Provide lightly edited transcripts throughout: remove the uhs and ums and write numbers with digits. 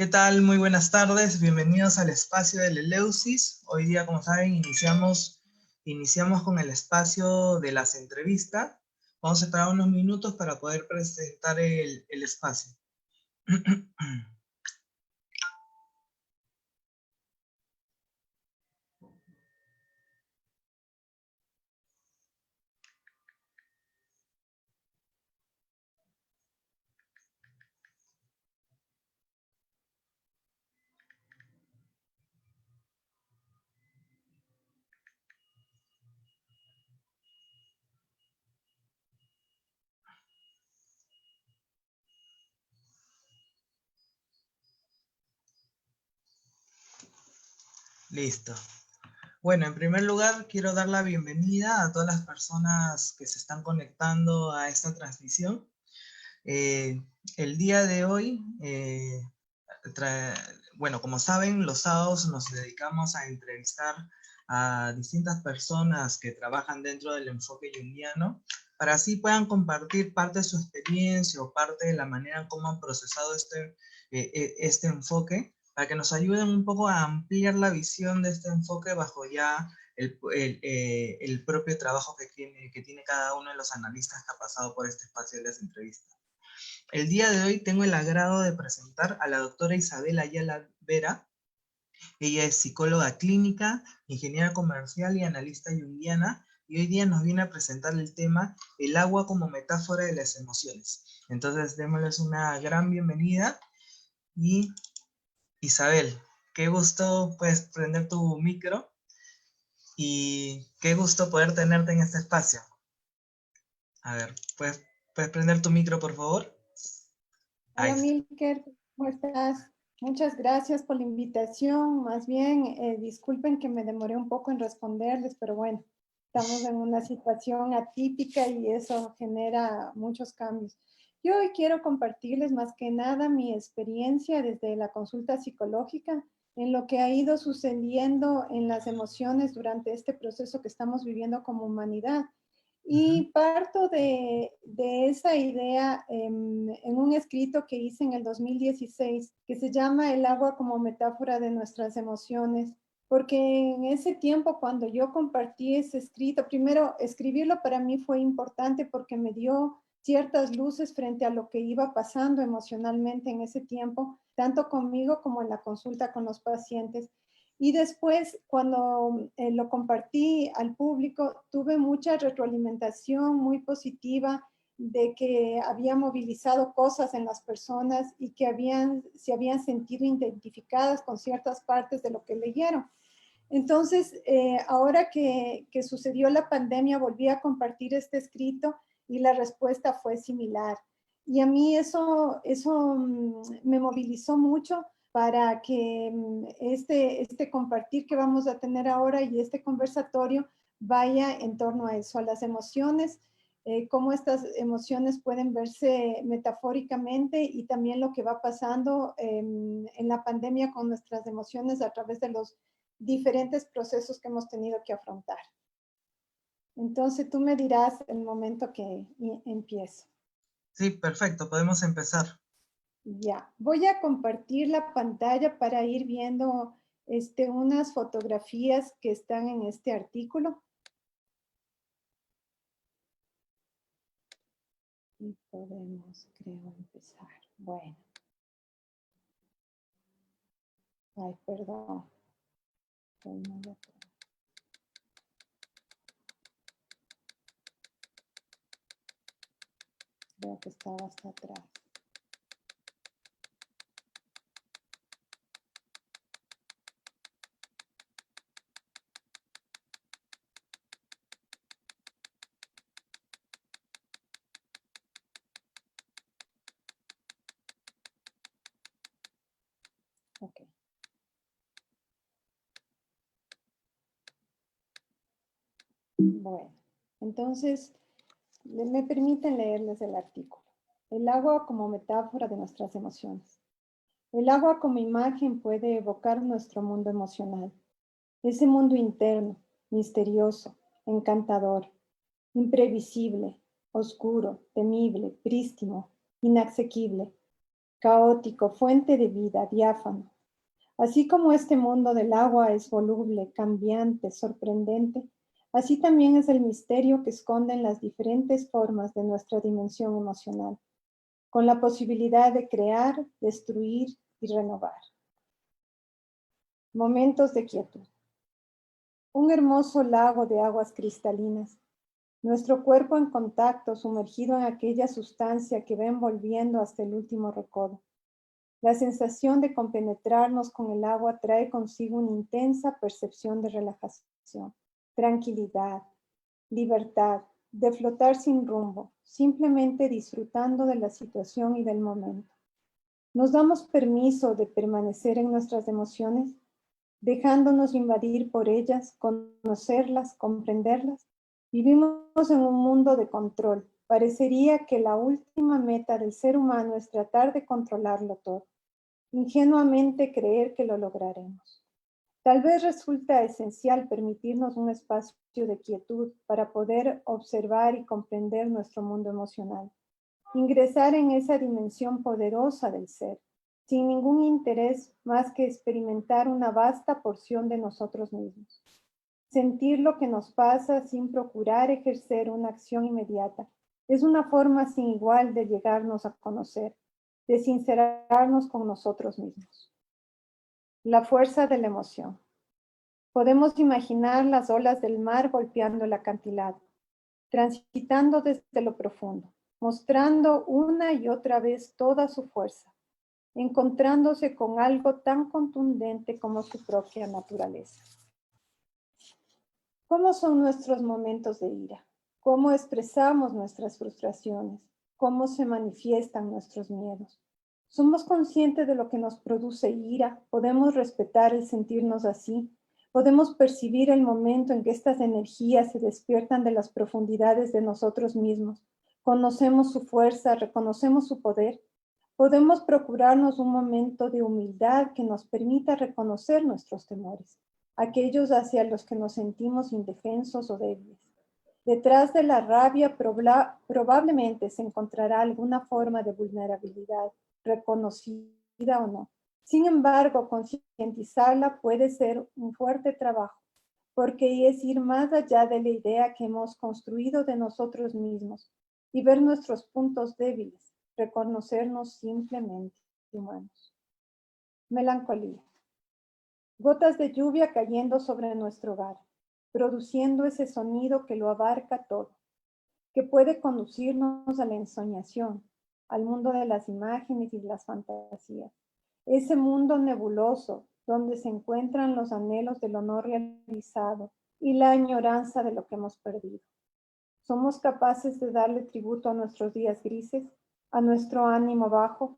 ¿Qué tal? Muy buenas tardes, bienvenidos al espacio del Eleusis. Hoy día, como saben, iniciamos con el espacio de las entrevistas. Vamos a esperar unos minutos para poder presentar el espacio. Listo. Bueno, en primer lugar, quiero dar la bienvenida a todas las personas que se están conectando a esta transmisión. El día de hoy, bueno, como saben, los sábados nos dedicamos a entrevistar a distintas personas que trabajan dentro del enfoque junguiano, para así puedan compartir parte de su experiencia o parte de la manera en cómo han procesado este enfoque, para que nos ayuden un poco a ampliar la visión de este enfoque bajo ya el propio trabajo que tiene cada uno de los analistas que ha pasado por este espacio de las entrevistas. El día de hoy tengo el agrado de presentar a la doctora Isabel Ayala Vera. Ella es psicóloga clínica, ingeniera comercial y analista junguiana, y hoy día nos viene a presentar el tema el agua como metáfora de las emociones. Entonces, démosles una gran bienvenida. Y Isabel, qué gusto puedes prender tu micro y qué gusto poder tenerte en este espacio. A ver, ¿puedes prender tu micro, por favor? Ahí Hola está. Milker, ¿cómo estás? Muchas gracias por la invitación. Más bien, disculpen que me demoré un poco en responderles, pero bueno, estamos en una situación atípica y eso genera muchos cambios. Yo hoy quiero compartirles más que nada mi experiencia desde la consulta psicológica en lo que ha ido sucediendo en las emociones durante este proceso que estamos viviendo como humanidad. Y parto de esa idea en un escrito que hice en el 2016 que se llama El agua como metáfora de nuestras emociones, porque en ese tiempo cuando yo compartí ese escrito, primero escribirlo para mí fue importante porque me dio ciertas luces frente a lo que iba pasando emocionalmente en ese tiempo, tanto conmigo como en la consulta con los pacientes. Y después, cuando lo compartí al público, tuve mucha retroalimentación muy positiva de que había movilizado cosas en las personas y que se habían sentido identificadas con ciertas partes de lo que leyeron. Entonces, ahora que sucedió la pandemia, volví a compartir este escrito y la respuesta fue similar. Y a mí eso me movilizó mucho para que este compartir que vamos a tener ahora y este conversatorio vaya en torno a eso, a las emociones, cómo estas emociones pueden verse metafóricamente y también lo que va pasando en la pandemia con nuestras emociones a través de los diferentes procesos que hemos tenido que afrontar. Entonces tú me dirás el momento que empiezo. Sí, perfecto, podemos empezar. Ya, voy a compartir la pantalla para ir viendo unas fotografías que están en este artículo. Y podemos, creo, empezar. Bueno. Ay, perdón. Creo que estaba hasta atrás. Ok. Bueno, entonces me permiten leerles el artículo. El agua como metáfora de nuestras emociones. El agua como imagen puede evocar nuestro mundo emocional. Ese mundo interno, misterioso, encantador, imprevisible, oscuro, temible, prístino, inasequible. caótico, fuente de vida, diáfano. Así como este mundo del agua es voluble, cambiante, sorprendente, así también es el misterio que esconden las diferentes formas de nuestra dimensión emocional, con la posibilidad de crear, destruir y renovar. Momentos de quietud. Un hermoso lago de aguas cristalinas. Nuestro cuerpo en contacto, sumergido en aquella sustancia que va envolviendo hasta el último recodo. La sensación de compenetrarnos con el agua trae consigo una intensa percepción de relajación, tranquilidad, libertad, de flotar sin rumbo, simplemente disfrutando de la situación y del momento. Nos damos permiso de permanecer en nuestras emociones, dejándonos invadir por ellas, conocerlas, comprenderlas. Vivimos en un mundo de control. Parecería que la última meta del ser humano es tratar de controlarlo todo. Ingenuamente creer que lo lograremos. Tal vez resulta esencial permitirnos un espacio de quietud para poder observar y comprender nuestro mundo emocional. Ingresar en esa dimensión poderosa del ser, sin ningún interés más que experimentar una vasta porción de nosotros mismos. Sentir lo que nos pasa sin procurar ejercer una acción inmediata es una forma sin igual de llegarnos a conocer, de sincerarnos con nosotros mismos. La fuerza de la emoción. Podemos imaginar las olas del mar golpeando el acantilado, transitando desde lo profundo, mostrando una y otra vez toda su fuerza, encontrándose con algo tan contundente como su propia naturaleza. ¿Cómo son nuestros momentos de ira? ¿Cómo expresamos nuestras frustraciones? ¿Cómo se manifiestan nuestros miedos? ¿Somos conscientes de lo que nos produce ira? ¿Podemos respetar el sentirnos así? ¿Podemos percibir el momento en que estas energías se despiertan de las profundidades de nosotros mismos? ¿Conocemos su fuerza? ¿Reconocemos su poder? Podemos procurarnos un momento de humildad que nos permita reconocer nuestros temores, aquellos hacia los que nos sentimos indefensos o débiles. Detrás de la rabia probablemente se encontrará alguna forma de vulnerabilidad, reconocida o no. Sin embargo, concientizarla puede ser un fuerte trabajo, porque es ir más allá de la idea que hemos construido de nosotros mismos y ver nuestros puntos débiles, reconocernos simplemente humanos. Melancolía. Gotas de lluvia cayendo sobre nuestro hogar, produciendo ese sonido que lo abarca todo, que puede conducirnos a la ensoñación, al mundo de las imágenes y las fantasías. Ese mundo nebuloso donde se encuentran los anhelos de lo no realizado y la añoranza de lo que hemos perdido. ¿Somos capaces de darle tributo a nuestros días grises, a nuestro ánimo bajo,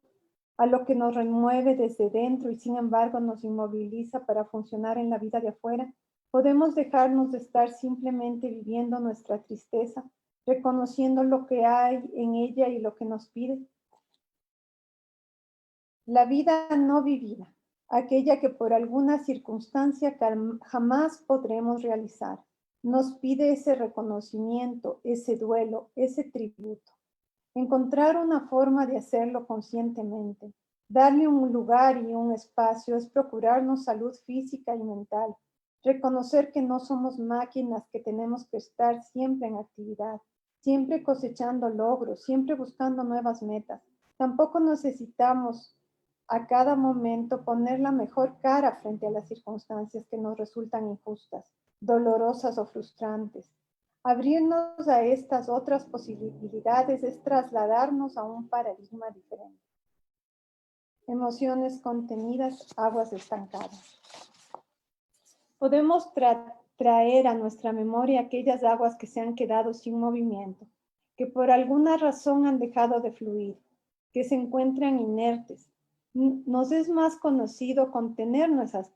a lo que nos remueve desde dentro y sin embargo nos inmoviliza para funcionar en la vida de afuera? ¿Podemos dejarnos de estar simplemente viviendo nuestra tristeza, reconociendo lo que hay en ella y lo que nos pide? La vida no vivida, aquella que por alguna circunstancia jamás podremos realizar, nos pide ese reconocimiento, ese duelo, ese tributo. Encontrar una forma de hacerlo conscientemente, darle un lugar y un espacio es procurarnos salud física y mental, reconocer que no somos máquinas, que tenemos que estar siempre en actividad, siempre cosechando logros, siempre buscando nuevas metas. Tampoco necesitamos a cada momento poner la mejor cara frente a las circunstancias que nos resultan injustas, dolorosas o frustrantes. Abrirnos a estas otras posibilidades es trasladarnos a un paradigma diferente. Emociones contenidas, aguas estancadas. Podemos traer a nuestra memoria aquellas aguas que se han quedado sin movimiento, que por alguna razón han dejado de fluir, que se encuentran inertes. Nos es más conocido contener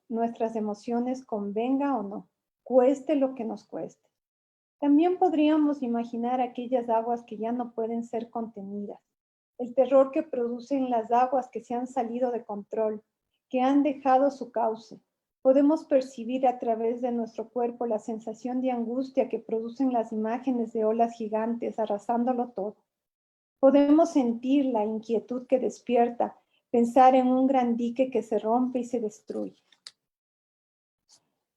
nuestras emociones, convenga o no, cueste lo que nos cueste. También podríamos imaginar aquellas aguas que ya no pueden ser contenidas, el terror que producen las aguas que se han salido de control, que han dejado su cauce. Podemos percibir a través de nuestro cuerpo la sensación de angustia que producen las imágenes de olas gigantes arrasándolo todo. Podemos sentir la inquietud que despierta pensar en un gran dique que se rompe y se destruye.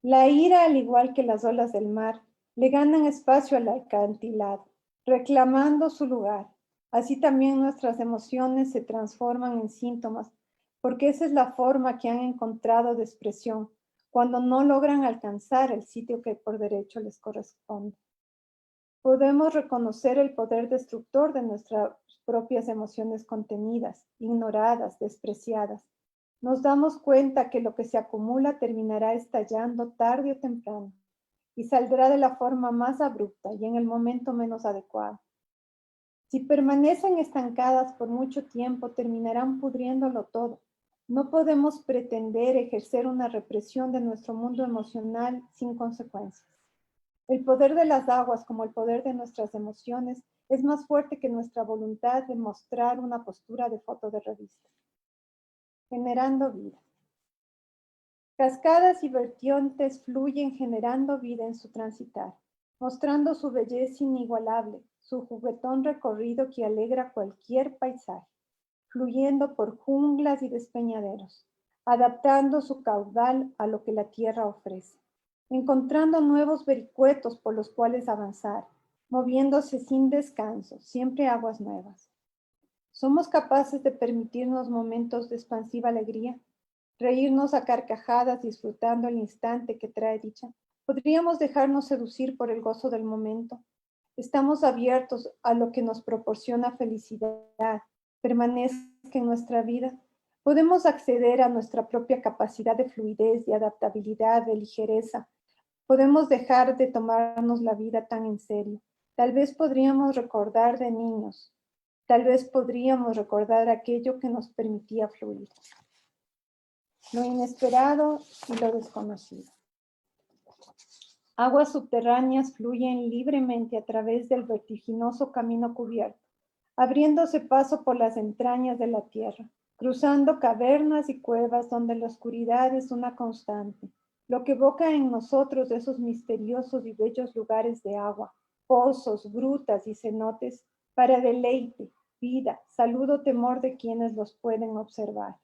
La ira, al igual que las olas del mar, le ganan espacio al acantilado, reclamando su lugar. Así también nuestras emociones se transforman en síntomas, porque esa es la forma que han encontrado de expresión cuando no logran alcanzar el sitio que por derecho les corresponde. Podemos reconocer el poder destructor de nuestras propias emociones contenidas, ignoradas, despreciadas. Nos damos cuenta que lo que se acumula terminará estallando tarde o temprano y saldrá de la forma más abrupta y en el momento menos adecuado. Si permanecen estancadas por mucho tiempo, terminarán pudriéndolo todo. No podemos pretender ejercer una represión de nuestro mundo emocional sin consecuencias. El poder de las aguas, como el poder de nuestras emociones, es más fuerte que nuestra voluntad de mostrar una postura de foto de revista. Generando vida. Cascadas y vertientes fluyen generando vida en su transitar, mostrando su belleza inigualable, su juguetón recorrido que alegra cualquier paisaje, fluyendo por junglas y despeñaderos, adaptando su caudal a lo que la tierra ofrece, encontrando nuevos vericuetos por los cuales avanzar, moviéndose sin descanso, siempre aguas nuevas. ¿Somos capaces de permitirnos momentos de expansiva alegría? ¿Reírnos a carcajadas disfrutando el instante que trae dicha? ¿Podríamos dejarnos seducir por el gozo del momento? ¿Estamos abiertos a lo que nos proporciona felicidad, permanezca en nuestra vida? ¿Podemos acceder a nuestra propia capacidad de fluidez, de adaptabilidad, de ligereza? ¿Podemos dejar de tomarnos la vida tan en serio? Tal vez podríamos recordar de niños. Tal vez podríamos recordar aquello que nos permitía fluir. Lo inesperado y lo desconocido. Aguas subterráneas fluyen libremente a través del vertiginoso camino cubierto, abriéndose paso por las entrañas de la tierra, cruzando cavernas y cuevas donde la oscuridad es una constante, lo que evoca en nosotros esos misteriosos y bellos lugares de agua, pozos, grutas y cenotes para deleite, vida, salud o temor de quienes los pueden observar.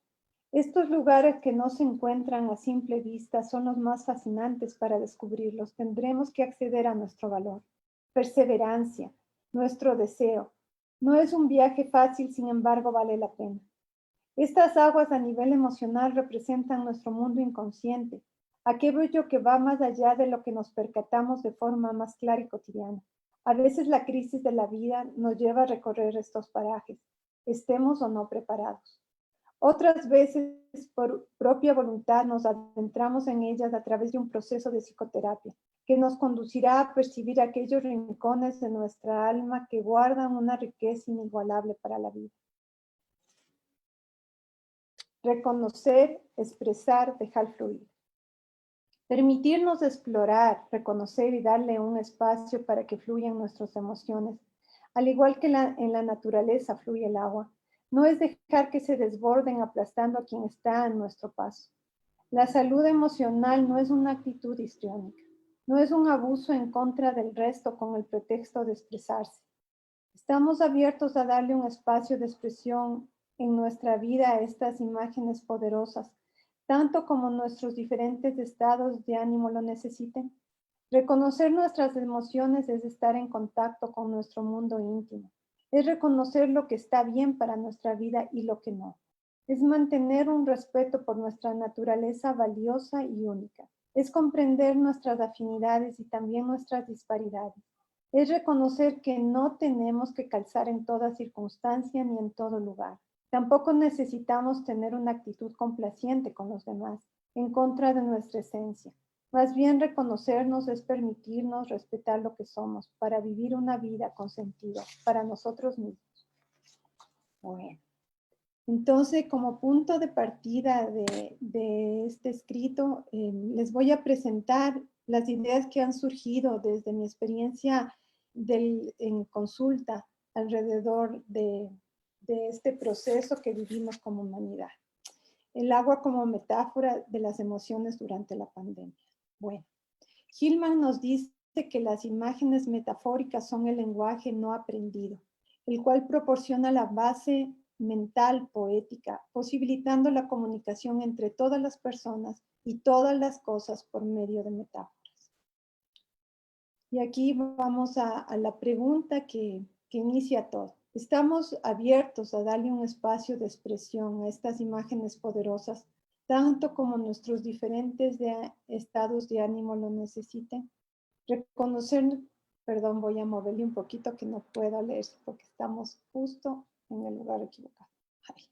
Estos lugares que no se encuentran a simple vista son los más fascinantes para descubrirlos. Tendremos que acceder a nuestro valor, perseverancia, nuestro deseo. No es un viaje fácil, sin embargo, vale la pena. Estas aguas a nivel emocional representan nuestro mundo inconsciente, aquello que va más allá de lo que nos percatamos de forma más clara y cotidiana. A veces la crisis de la vida nos lleva a recorrer estos parajes, estemos o no preparados. Otras veces, por propia voluntad, nos adentramos en ellas a través de un proceso de psicoterapia que nos conducirá a percibir aquellos rincones de nuestra alma que guardan una riqueza inigualable para la vida. Reconocer, expresar, dejar fluir. Permitirnos explorar, reconocer y darle un espacio para que fluyan nuestras emociones, al igual que en la naturaleza fluye el agua. No es dejar que se desborden aplastando a quien está a nuestro paso. La salud emocional no es una actitud histriónica, no es un abuso en contra del resto con el pretexto de expresarse. Estamos abiertos a darle un espacio de expresión en nuestra vida a estas imágenes poderosas, tanto como nuestros diferentes estados de ánimo lo necesiten. Reconocer nuestras emociones es estar en contacto con nuestro mundo íntimo. Es reconocer lo que está bien para nuestra vida y lo que no. Es mantener un respeto por nuestra naturaleza valiosa y única. Es comprender nuestras afinidades y también nuestras disparidades. Es reconocer que no tenemos que calzar en toda circunstancia ni en todo lugar. Tampoco necesitamos tener una actitud complaciente con los demás, en contra de nuestra esencia. Más bien reconocernos es permitirnos respetar lo que somos para vivir una vida con sentido para nosotros mismos. Bueno, entonces como punto de partida de este escrito, les voy a presentar las ideas que han surgido desde mi experiencia en consulta alrededor de este proceso que vivimos como humanidad. El agua como metáfora de las emociones durante la pandemia. Bueno, Hillman nos dice que las imágenes metafóricas son el lenguaje no aprendido, el cual proporciona la base mental, poética, posibilitando la comunicación entre todas las personas y todas las cosas por medio de metáforas. Y aquí vamos a la pregunta que inicia todo. ¿Estamos abiertos a darle un espacio de expresión a estas imágenes poderosas, tanto como nuestros diferentes estados de ánimo lo necesiten? Reconocer, perdón, voy a moverle un poquito que no puedo leer porque estamos justo en el lugar equivocado. Ay.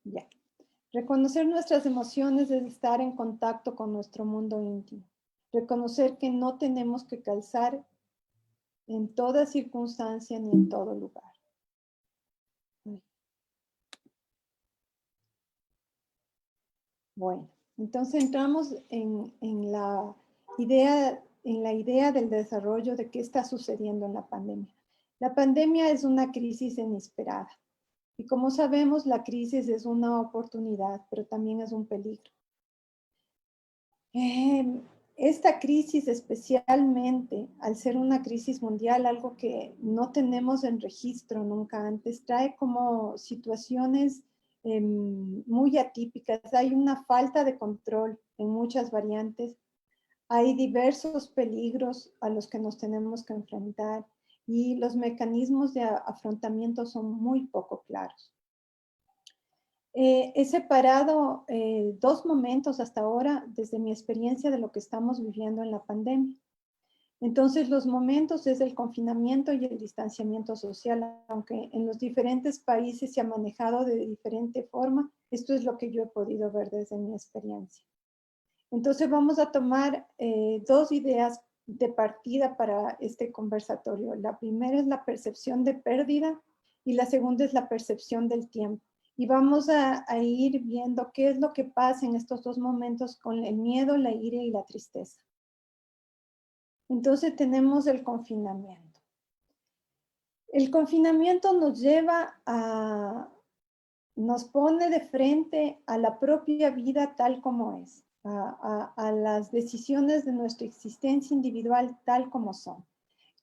Ya. Reconocer nuestras emociones es estar en contacto con nuestro mundo íntimo. Reconocer que no tenemos que calzar en toda circunstancia ni en todo lugar. Bueno, entonces entramos en la idea del desarrollo de qué está sucediendo en la pandemia. La pandemia es una crisis inesperada. Y como sabemos, la crisis es una oportunidad, pero también es un peligro. Esta crisis, especialmente al ser una crisis mundial, algo que no tenemos en registro nunca antes, trae como situaciones muy atípicas. Hay una falta de control en muchas variantes. Hay diversos peligros a los que nos tenemos que enfrentar y los mecanismos de afrontamiento son muy poco claros. He separado dos momentos hasta ahora desde mi experiencia de lo que estamos viviendo en la pandemia. Entonces, los momentos es el confinamiento y el distanciamiento social, aunque en los diferentes países se ha manejado de diferente forma, esto es lo que yo he podido ver desde mi experiencia. Entonces, vamos a tomar dos ideas de partida para este conversatorio. La primera es la percepción de pérdida y la segunda es la percepción del tiempo. Y vamos a ir viendo qué es lo que pasa en estos dos momentos con el miedo, la ira y la tristeza. Entonces tenemos el confinamiento. El confinamiento nos lleva nos pone de frente a la propia vida tal como es, a las decisiones de nuestra existencia individual tal como son.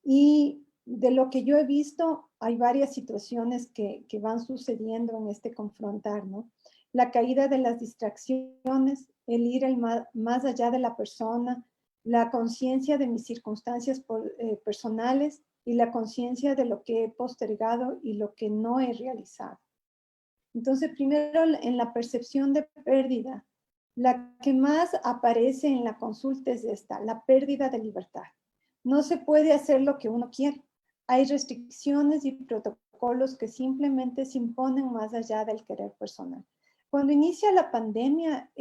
Y de lo que yo he visto, hay varias situaciones que van sucediendo en este confrontar, ¿no? La caída de las distracciones, el ir más allá de la persona, la conciencia de mis circunstancias personales y la conciencia de lo que he postergado y lo que no he realizado. Entonces, primero en la percepción de pérdida, la que más aparece en la consulta es esta, la pérdida de libertad. No se puede hacer lo que uno quiere. Hay restricciones y protocolos que simplemente se imponen más allá del querer personal. Cuando inicia la pandemia,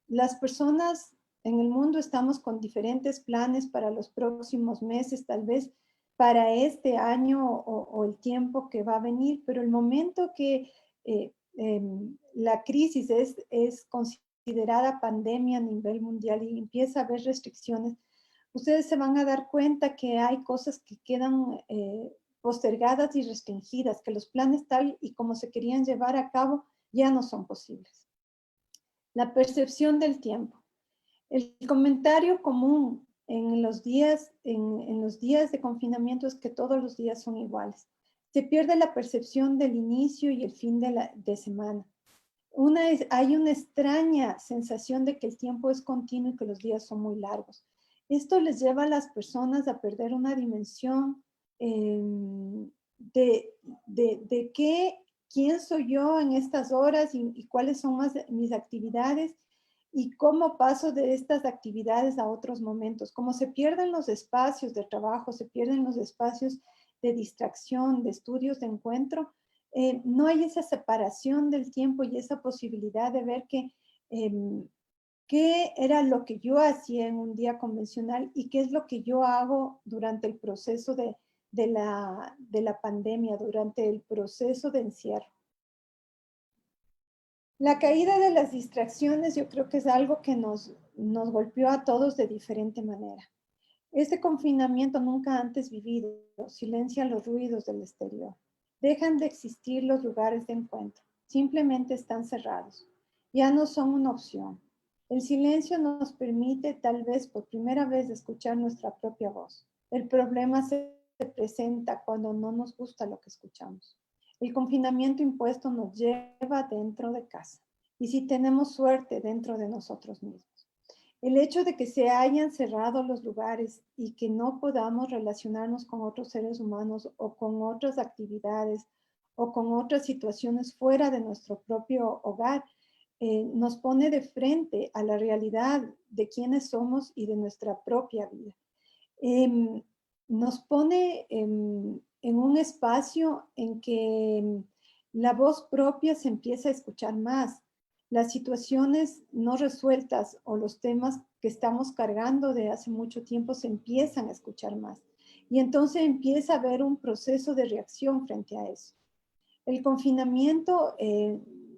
las personas en el mundo estamos con diferentes planes para los próximos meses, tal vez para este año o el tiempo que va a venir, pero el momento que la crisis es considerada pandemia a nivel mundial y empieza a haber restricciones, ustedes se van a dar cuenta que hay cosas que quedan postergadas y restringidas, que los planes tal y como se querían llevar a cabo ya no son posibles. La percepción del tiempo. El comentario común en los días de confinamiento es que todos los días son iguales. Se pierde la percepción del inicio y el fin de semana. Hay una extraña sensación de que el tiempo es continuo y que los días son muy largos. Esto les lleva a las personas a perder una dimensión de quién soy yo en estas horas y cuáles son mis actividades y cómo paso de estas actividades a otros momentos. Como se pierden los espacios de trabajo, se pierden los espacios de distracción, de estudios, de encuentro, no hay esa separación del tiempo y esa posibilidad de ver qué era lo que yo hacía en un día convencional y qué es lo que yo hago durante el proceso de la pandemia, durante el proceso de encierro. La caída de las distracciones yo creo que es algo que nos golpeó a todos de diferente manera. Este confinamiento nunca antes vivido silencia los ruidos del exterior. Dejan de existir los lugares de encuentro. Simplemente están cerrados. Ya no son una opción. El silencio nos permite tal vez por primera vez escuchar nuestra propia voz. El problema se presenta cuando no nos gusta lo que escuchamos. El confinamiento impuesto nos lleva dentro de casa y si tenemos suerte dentro de nosotros mismos. El hecho de que se hayan cerrado los lugares y que no podamos relacionarnos con otros seres humanos o con otras actividades o con otras situaciones fuera de nuestro propio hogar, nos pone de frente a la realidad de quiénes somos y de nuestra propia vida. Nos pone en un espacio en que la voz propia se empieza a escuchar más. Las situaciones no resueltas o los temas que estamos cargando de hace mucho tiempo se empiezan a escuchar más. Y entonces empieza a haber un proceso de reacción frente a eso. El confinamiento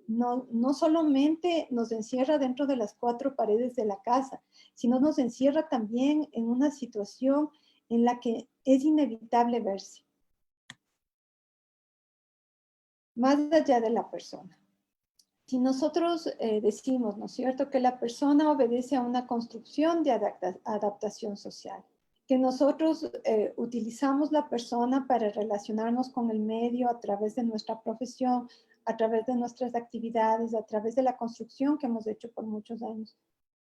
no solamente nos encierra dentro de las cuatro paredes de la casa, sino nos encierra también en una situación en la que es inevitable verse, más allá de la persona. Si nosotros decimos, ¿no es cierto?, que la persona obedece a una construcción de adaptación social, que nosotros utilizamos la persona para relacionarnos con el medio a través de nuestra profesión, a través de nuestras actividades, a través de la construcción que hemos hecho por muchos años.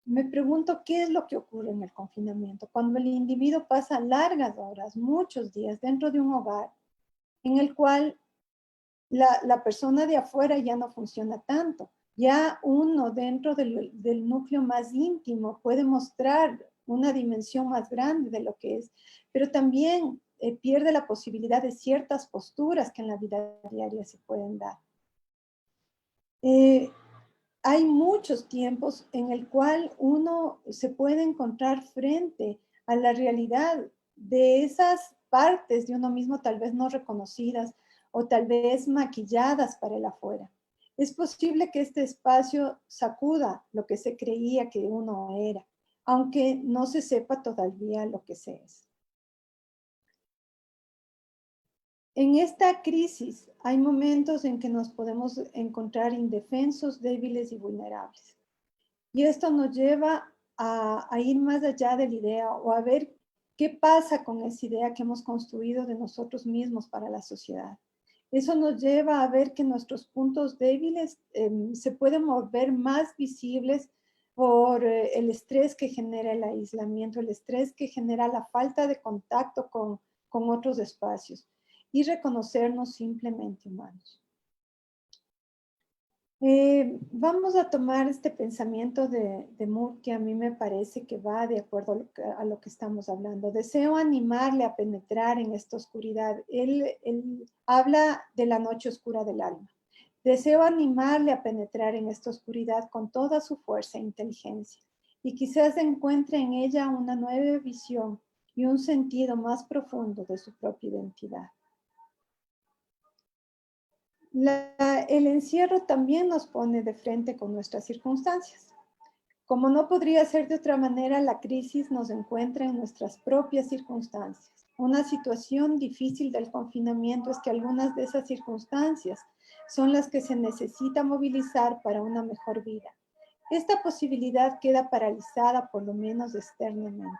Me pregunto qué es lo que ocurre en el confinamiento, cuando el individuo pasa largas horas, muchos días dentro de un hogar en el cual la persona de afuera ya no funciona tanto. Ya uno dentro del núcleo más íntimo puede mostrar una dimensión más grande de lo que es, pero también pierde la posibilidad de ciertas posturas que en la vida diaria se pueden dar. Hay muchos tiempos en el cual uno se puede encontrar frente a la realidad de esas partes de uno mismo tal vez no reconocidas o tal vez maquilladas para el afuera. Es posible que este espacio sacuda lo que se creía que uno era, aunque no se sepa todavía lo que se es. En esta crisis hay momentos en que nos podemos encontrar indefensos, débiles y vulnerables. Y esto nos lleva a ir más allá de la idea o a ver qué pasa con esa idea que hemos construido de nosotros mismos para la sociedad. Eso nos lleva a ver que nuestros puntos débiles se pueden volver más visibles por el estrés que genera el aislamiento, el estrés que genera la falta de contacto con otros espacios y reconocernos simplemente humanos. Vamos a tomar este pensamiento de Moore que a mí me parece que va de acuerdo a lo que estamos hablando. Deseo animarle a penetrar en esta oscuridad. Él habla de la noche oscura del alma. Deseo animarle a penetrar en esta oscuridad con toda su fuerza e inteligencia y quizás encuentre en ella una nueva visión y un sentido más profundo de su propia identidad. El encierro también nos pone de frente con nuestras circunstancias. Como no podría ser de otra manera, la crisis nos encuentra en nuestras propias circunstancias. Una situación difícil del confinamiento es que algunas de esas circunstancias son las que se necesita movilizar para una mejor vida. Esta posibilidad queda paralizada, por lo menos externamente.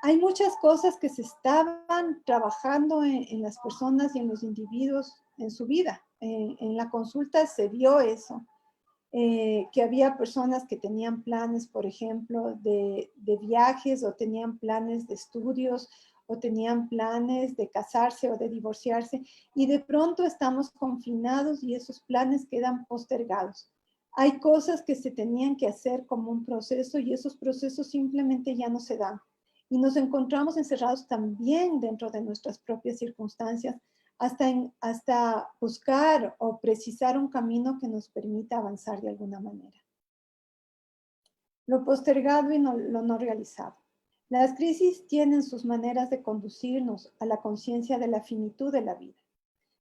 Hay muchas cosas que se estaban trabajando en las personas y en los individuos en su vida. En la consulta se vio eso, que había personas que tenían planes, por ejemplo, de viajes o tenían planes de estudios o tenían planes de casarse o de divorciarse y de pronto estamos confinados y esos planes quedan postergados. Hay cosas que se tenían que hacer como un proceso y esos procesos simplemente ya no se dan. Y nos encontramos encerrados también dentro de nuestras propias circunstancias hasta buscar o precisar un camino que nos permita avanzar de alguna manera. Lo postergado y lo no realizado. Las crisis tienen sus maneras de conducirnos a la conciencia de la finitud de la vida.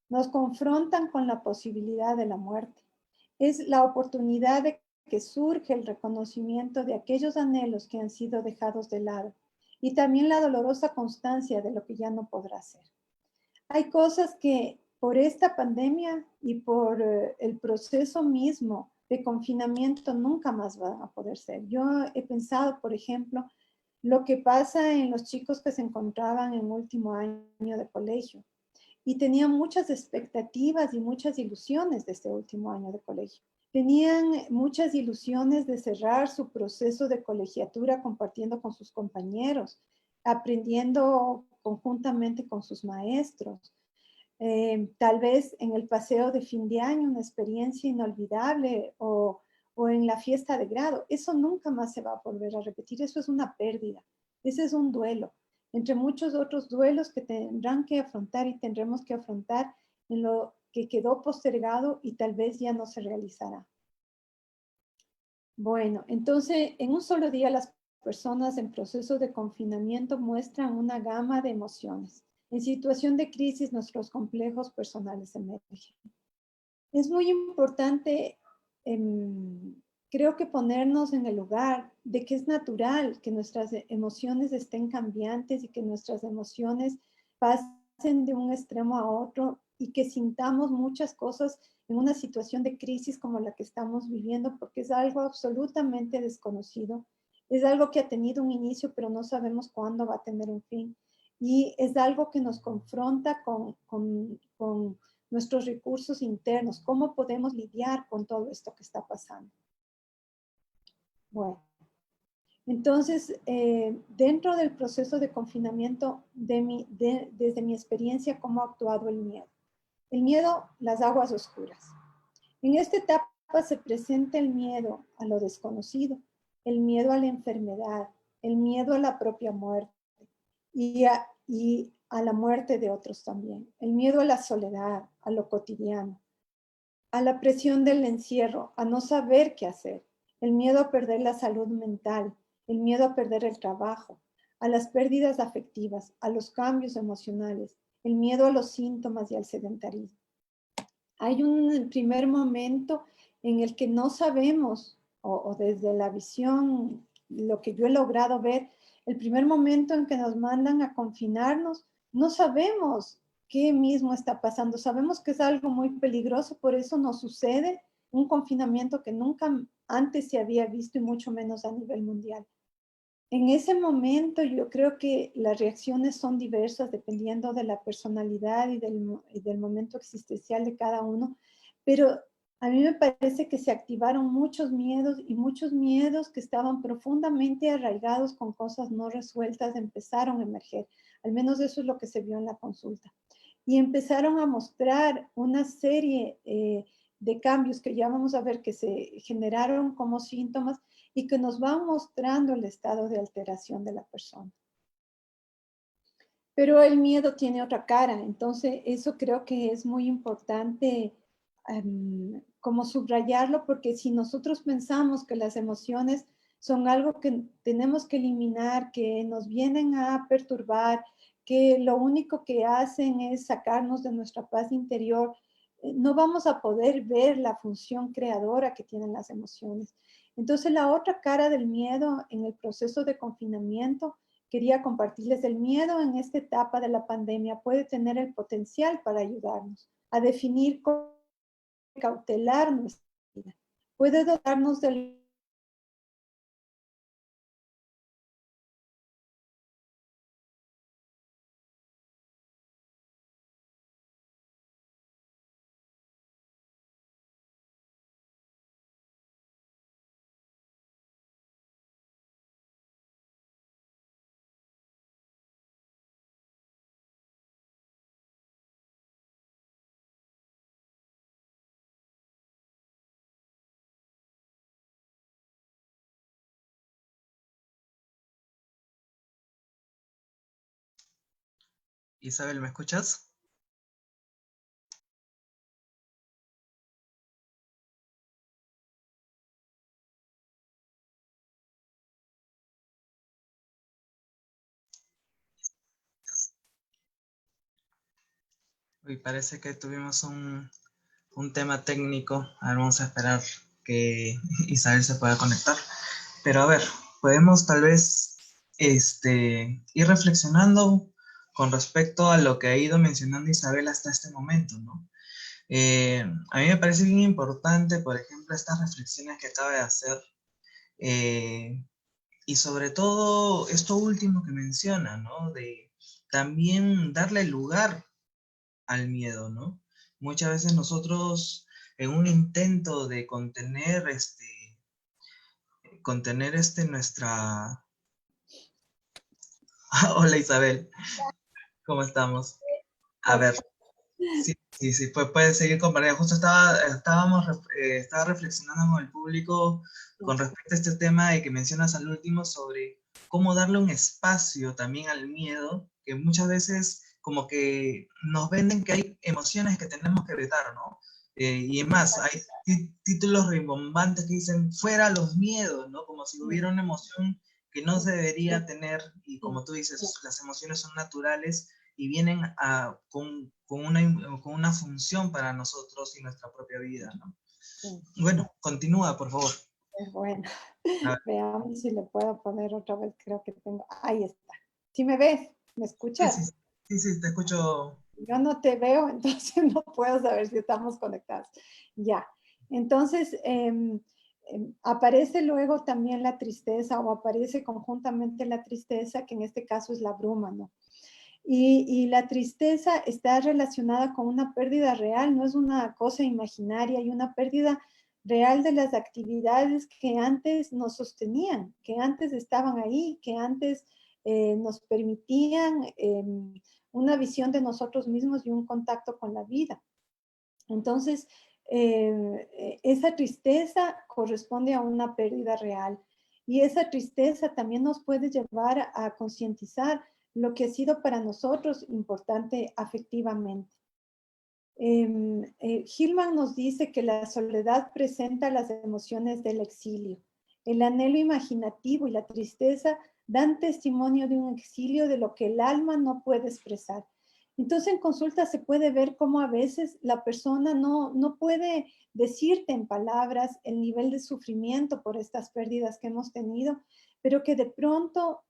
Nos confrontan con la posibilidad de la muerte. Es la oportunidad de que surge el reconocimiento de aquellos anhelos que han sido dejados de lado y también la dolorosa constancia de lo que ya no podrá ser. Hay cosas que por esta pandemia y por el proceso mismo de confinamiento nunca más van a poder ser. Yo he pensado, por ejemplo, lo que pasa en los chicos que se encontraban en último año de colegio y tenían muchas expectativas y muchas ilusiones de este último año de colegio. Tenían muchas ilusiones de cerrar su proceso de colegiatura compartiendo con sus compañeros, aprendiendo conjuntamente con sus maestros. Tal vez en el paseo de fin de año, una experiencia inolvidable o en la fiesta de grado. Eso nunca más se va a volver a repetir. Eso es una pérdida. Ese es un duelo, entre muchos otros duelos que tendrán que afrontar y tendremos que afrontar en lo que quedó postergado y tal vez ya no se realizará. Bueno, entonces en un solo día las personas en proceso de confinamiento muestran una gama de emociones. En situación de crisis, nuestros complejos personales emergen. Es muy importante, creo que ponernos en el lugar de que es natural que nuestras emociones estén cambiantes y que nuestras emociones pasen de un extremo a otro y que sintamos muchas cosas en una situación de crisis como la que estamos viviendo, porque es algo absolutamente desconocido, es algo que ha tenido un inicio, pero no sabemos cuándo va a tener un fin. Y es algo que nos confronta con nuestros recursos internos, cómo podemos lidiar con todo esto que está pasando. Bueno, entonces, dentro del proceso de confinamiento, desde mi experiencia, ¿cómo ha actuado el miedo? El miedo, las aguas oscuras. En esta etapa se presenta el miedo a lo desconocido, el miedo a la enfermedad, el miedo a la propia muerte y a la muerte de otros también, el miedo a la soledad, a lo cotidiano, a la presión del encierro, a no saber qué hacer, el miedo a perder la salud mental, el miedo a perder el trabajo, a las pérdidas afectivas, a los cambios emocionales, el miedo a los síntomas y al sedentarismo. Hay un primer momento en el que no sabemos, o desde la visión, lo que yo he logrado ver, el primer momento en que nos mandan a confinarnos, no sabemos qué mismo está pasando. Sabemos que es algo muy peligroso, por eso nos sucede un confinamiento que nunca antes se había visto y mucho menos a nivel mundial. En ese momento yo creo que las reacciones son diversas dependiendo de la personalidad y del momento existencial de cada uno, pero a mí me parece que se activaron muchos miedos y muchos miedos que estaban profundamente arraigados con cosas no resueltas empezaron a emerger. Al menos eso es lo que se vio en la consulta. Y empezaron a mostrar una serie de cambios que ya vamos a ver que se generaron como síntomas y que nos van mostrando el estado de alteración de la persona. Pero el miedo tiene otra cara, entonces eso creo que es muy importante como subrayarlo, porque si nosotros pensamos que las emociones son algo que tenemos que eliminar, que nos vienen a perturbar, que lo único que hacen es sacarnos de nuestra paz interior, no vamos a poder ver la función creadora que tienen las emociones. Entonces, la otra cara del miedo en el proceso de confinamiento, quería compartirles, el miedo en esta etapa de la pandemia puede tener el potencial para ayudarnos a definir cómo cautelar nuestra vida. Puede dotarnos del Isabel, ¿me escuchas? Uy, parece que tuvimos un tema técnico. A ver, vamos a esperar que Isabel se pueda conectar. Pero a ver, podemos tal vez ir reflexionando con respecto a lo que ha ido mencionando Isabel hasta este momento, ¿no? A mí me parece bien importante, por ejemplo, estas reflexiones que acaba de hacer, Y sobre todo esto último que menciona, ¿no? De también darle lugar al miedo, ¿no? Muchas veces nosotros en un intento de contener nuestra... Hola Isabel, ¿cómo estamos? A ver, sí, sí, sí, puede seguir compartiendo. Justo estaba reflexionando con el público con respecto a este tema de que mencionas al último sobre cómo darle un espacio también al miedo, que muchas veces como que nos venden que hay emociones que tenemos que evitar, ¿no? Y es más, hay títulos rimbombantes que dicen fuera los miedos, ¿no? Como si hubiera una emoción que no se debería tener, y como tú dices, las emociones son naturales y vienen con una función para nosotros y nuestra propia vida, ¿no? Sí. Bueno, continúa, por favor. Bueno, A ver. veamos si le puedo poner otra vez, creo que tengo, ahí está. ¿Sí me ves? ¿Me Sí, escuchas? sí, sí, sí, te escucho. Yo no te veo, entonces no puedo saber si estamos conectados. Ya, entonces aparece luego también la tristeza o aparece conjuntamente la tristeza, que en este caso es la bruma, ¿no? Y la tristeza está relacionada con una pérdida real, no es una cosa imaginaria, y una pérdida real de las actividades que antes nos sostenían, que antes estaban ahí, que antes nos permitían una visión de nosotros mismos y un contacto con la vida. Entonces, esa tristeza corresponde a una pérdida real, y esa tristeza también nos puede llevar a concientizar lo que ha sido para nosotros importante afectivamente. Hillman nos dice que la soledad presenta las emociones del exilio. El anhelo imaginativo y la tristeza dan testimonio de un exilio de lo que el alma no puede expresar. Entonces, en consulta se puede ver cómo a veces la persona no puede decirte en palabras el nivel de sufrimiento por estas pérdidas que hemos tenido, pero que de pronto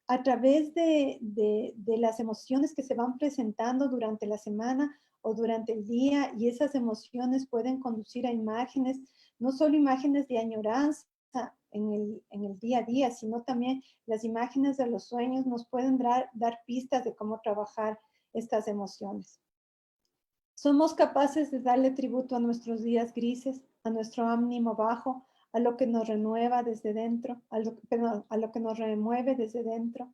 a través de las emociones que se van presentando durante la semana o durante el día, y esas emociones pueden conducir a imágenes, no solo imágenes de añoranza en el día a día, sino también las imágenes de los sueños nos pueden dar pistas de cómo trabajar estas emociones. Somos capaces de darle tributo a nuestros días grises, a nuestro ánimo bajo, a lo que nos renueva desde dentro, a lo que nos remueve desde dentro.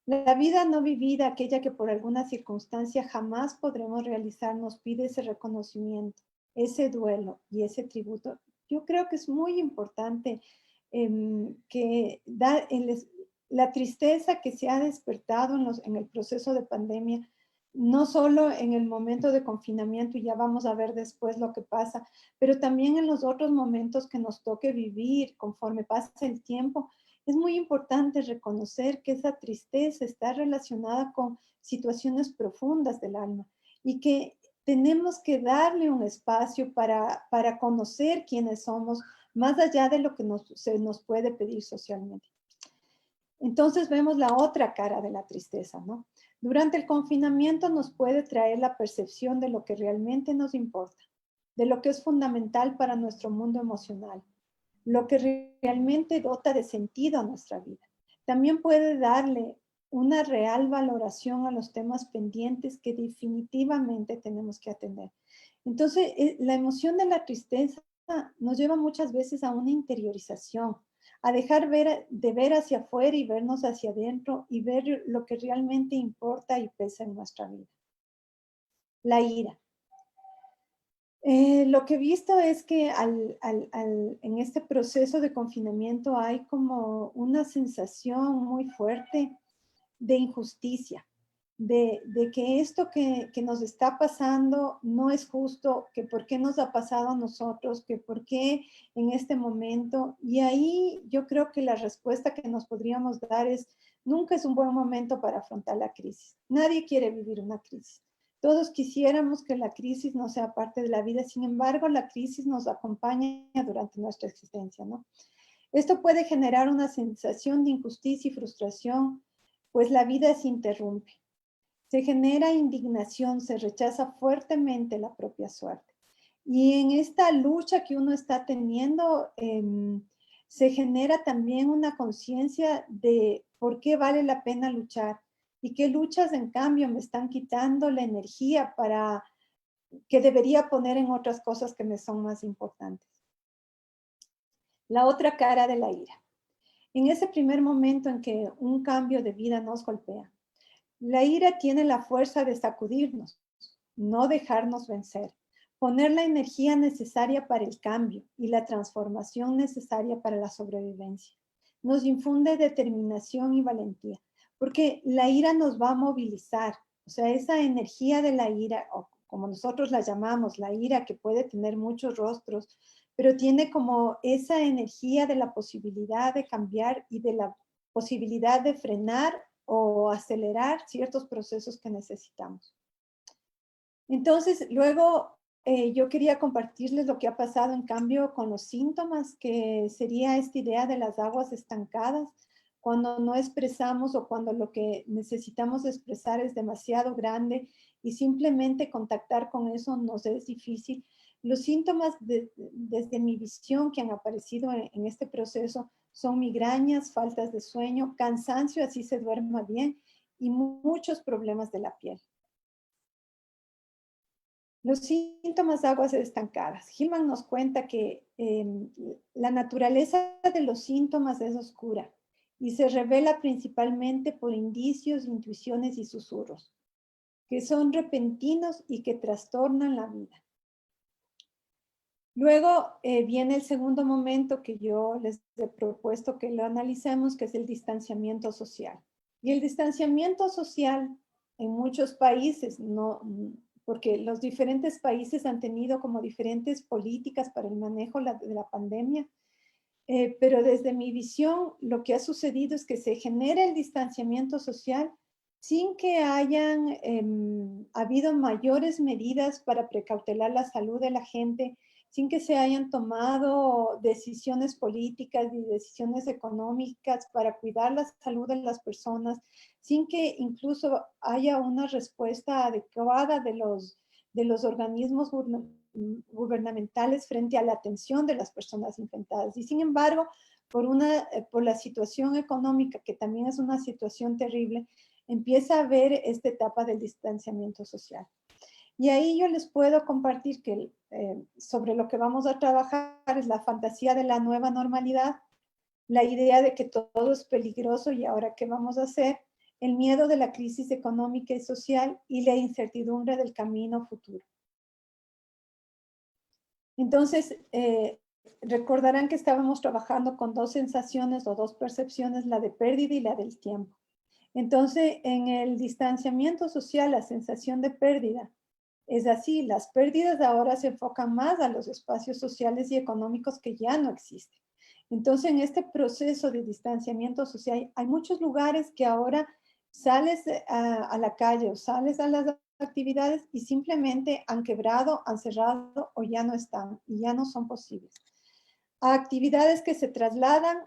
La vida no vivida, aquella que por alguna circunstancia jamás podremos realizar, nos pide ese reconocimiento, ese duelo y ese tributo. Yo creo que es muy importante que la tristeza que se ha despertado en el proceso de pandemia, no solo en el momento de confinamiento, y ya vamos a ver después lo que pasa, pero también en los otros momentos que nos toque vivir conforme pasa el tiempo. Es muy importante reconocer que esa tristeza está relacionada con situaciones profundas del alma, y que tenemos que darle un espacio para conocer quiénes somos, más allá de lo que se nos puede pedir socialmente. Entonces vemos la otra cara de la tristeza, ¿no? Durante el confinamiento nos puede traer la percepción de lo que realmente nos importa, de lo que es fundamental para nuestro mundo emocional, lo que realmente dota de sentido a nuestra vida. También puede darle una real valoración a los temas pendientes que definitivamente tenemos que atender. Entonces, la emoción de la tristeza nos lleva muchas veces a una interiorización, a dejar de ver hacia afuera y vernos hacia adentro y ver lo que realmente importa y pesa en nuestra vida. La ira. Lo que he visto es que en este proceso de confinamiento hay como una sensación muy fuerte de injusticia, de que esto que nos está pasando no es justo, que por qué nos ha pasado a nosotros, que por qué en este momento. Y ahí yo creo que la respuesta que nos podríamos dar es: nunca es un buen momento para afrontar la crisis. Nadie quiere vivir una crisis. Todos quisiéramos que la crisis no sea parte de la vida, sin embargo, la crisis nos acompaña durante nuestra existencia, ¿no? Esto puede generar una sensación de injusticia y frustración, pues la vida se interrumpe. Se genera indignación, se rechaza fuertemente la propia suerte. Y en esta lucha que uno está teniendo, se genera también una conciencia de por qué vale la pena luchar y qué luchas en cambio me están quitando la energía para que debería poner en otras cosas que me son más importantes. La otra cara de la ira. En ese primer momento en que un cambio de vida nos golpea, la ira tiene la fuerza de sacudirnos, no dejarnos vencer, poner la energía necesaria para el cambio y la transformación necesaria para la sobrevivencia. Nos infunde determinación y valentía, porque la ira nos va a movilizar. O sea, esa energía de la ira, o como nosotros la llamamos, la ira que puede tener muchos rostros, pero tiene como esa energía de la posibilidad de cambiar y de la posibilidad de frenar o acelerar ciertos procesos que necesitamos. Entonces, luego yo quería compartirles lo que ha pasado en cambio con los síntomas, que sería esta idea de las aguas estancadas, cuando no expresamos o cuando lo que necesitamos expresar es demasiado grande y simplemente contactar con eso nos es difícil. Los síntomas desde mi visión que han aparecido en este proceso son migrañas, faltas de sueño, cansancio, así se duerma bien, y muchos problemas de la piel. Los síntomas de aguas estancadas. Hillman nos cuenta que la naturaleza de los síntomas es oscura y se revela principalmente por indicios, intuiciones y susurros, que son repentinos y que trastornan la vida. Luego viene el segundo momento que yo les he propuesto que lo analicemos, que es el distanciamiento social. Y el distanciamiento social en muchos países, porque los diferentes países han tenido como diferentes políticas para el manejo de la pandemia, pero desde mi visión lo que ha sucedido es que se genera el distanciamiento social sin que hayan habido mayores medidas para precautelar la salud de la gente, sin que se hayan tomado decisiones políticas y decisiones económicas para cuidar la salud de las personas, sin que incluso haya una respuesta adecuada de los organismos gubernamentales frente a la atención de las personas infectadas. Y sin embargo, por la situación económica, que también es una situación terrible, empieza a haber esta etapa del distanciamiento social. Y ahí yo les puedo compartir que sobre lo que vamos a trabajar es la fantasía de la nueva normalidad, la idea de que todo es peligroso y ahora qué vamos a hacer, el miedo de la crisis económica y social y la incertidumbre del camino futuro. Entonces, recordarán que estábamos trabajando con dos sensaciones o dos percepciones, la de pérdida y la del tiempo. Entonces, en el distanciamiento social, la sensación de pérdida es así, las pérdidas ahora se enfocan más a los espacios sociales y económicos que ya no existen. Entonces, en este proceso de distanciamiento social, hay muchos lugares que ahora sales a la calle o sales a las actividades y simplemente han quebrado, han cerrado o ya no están y ya no son posibles. A actividades que se trasladan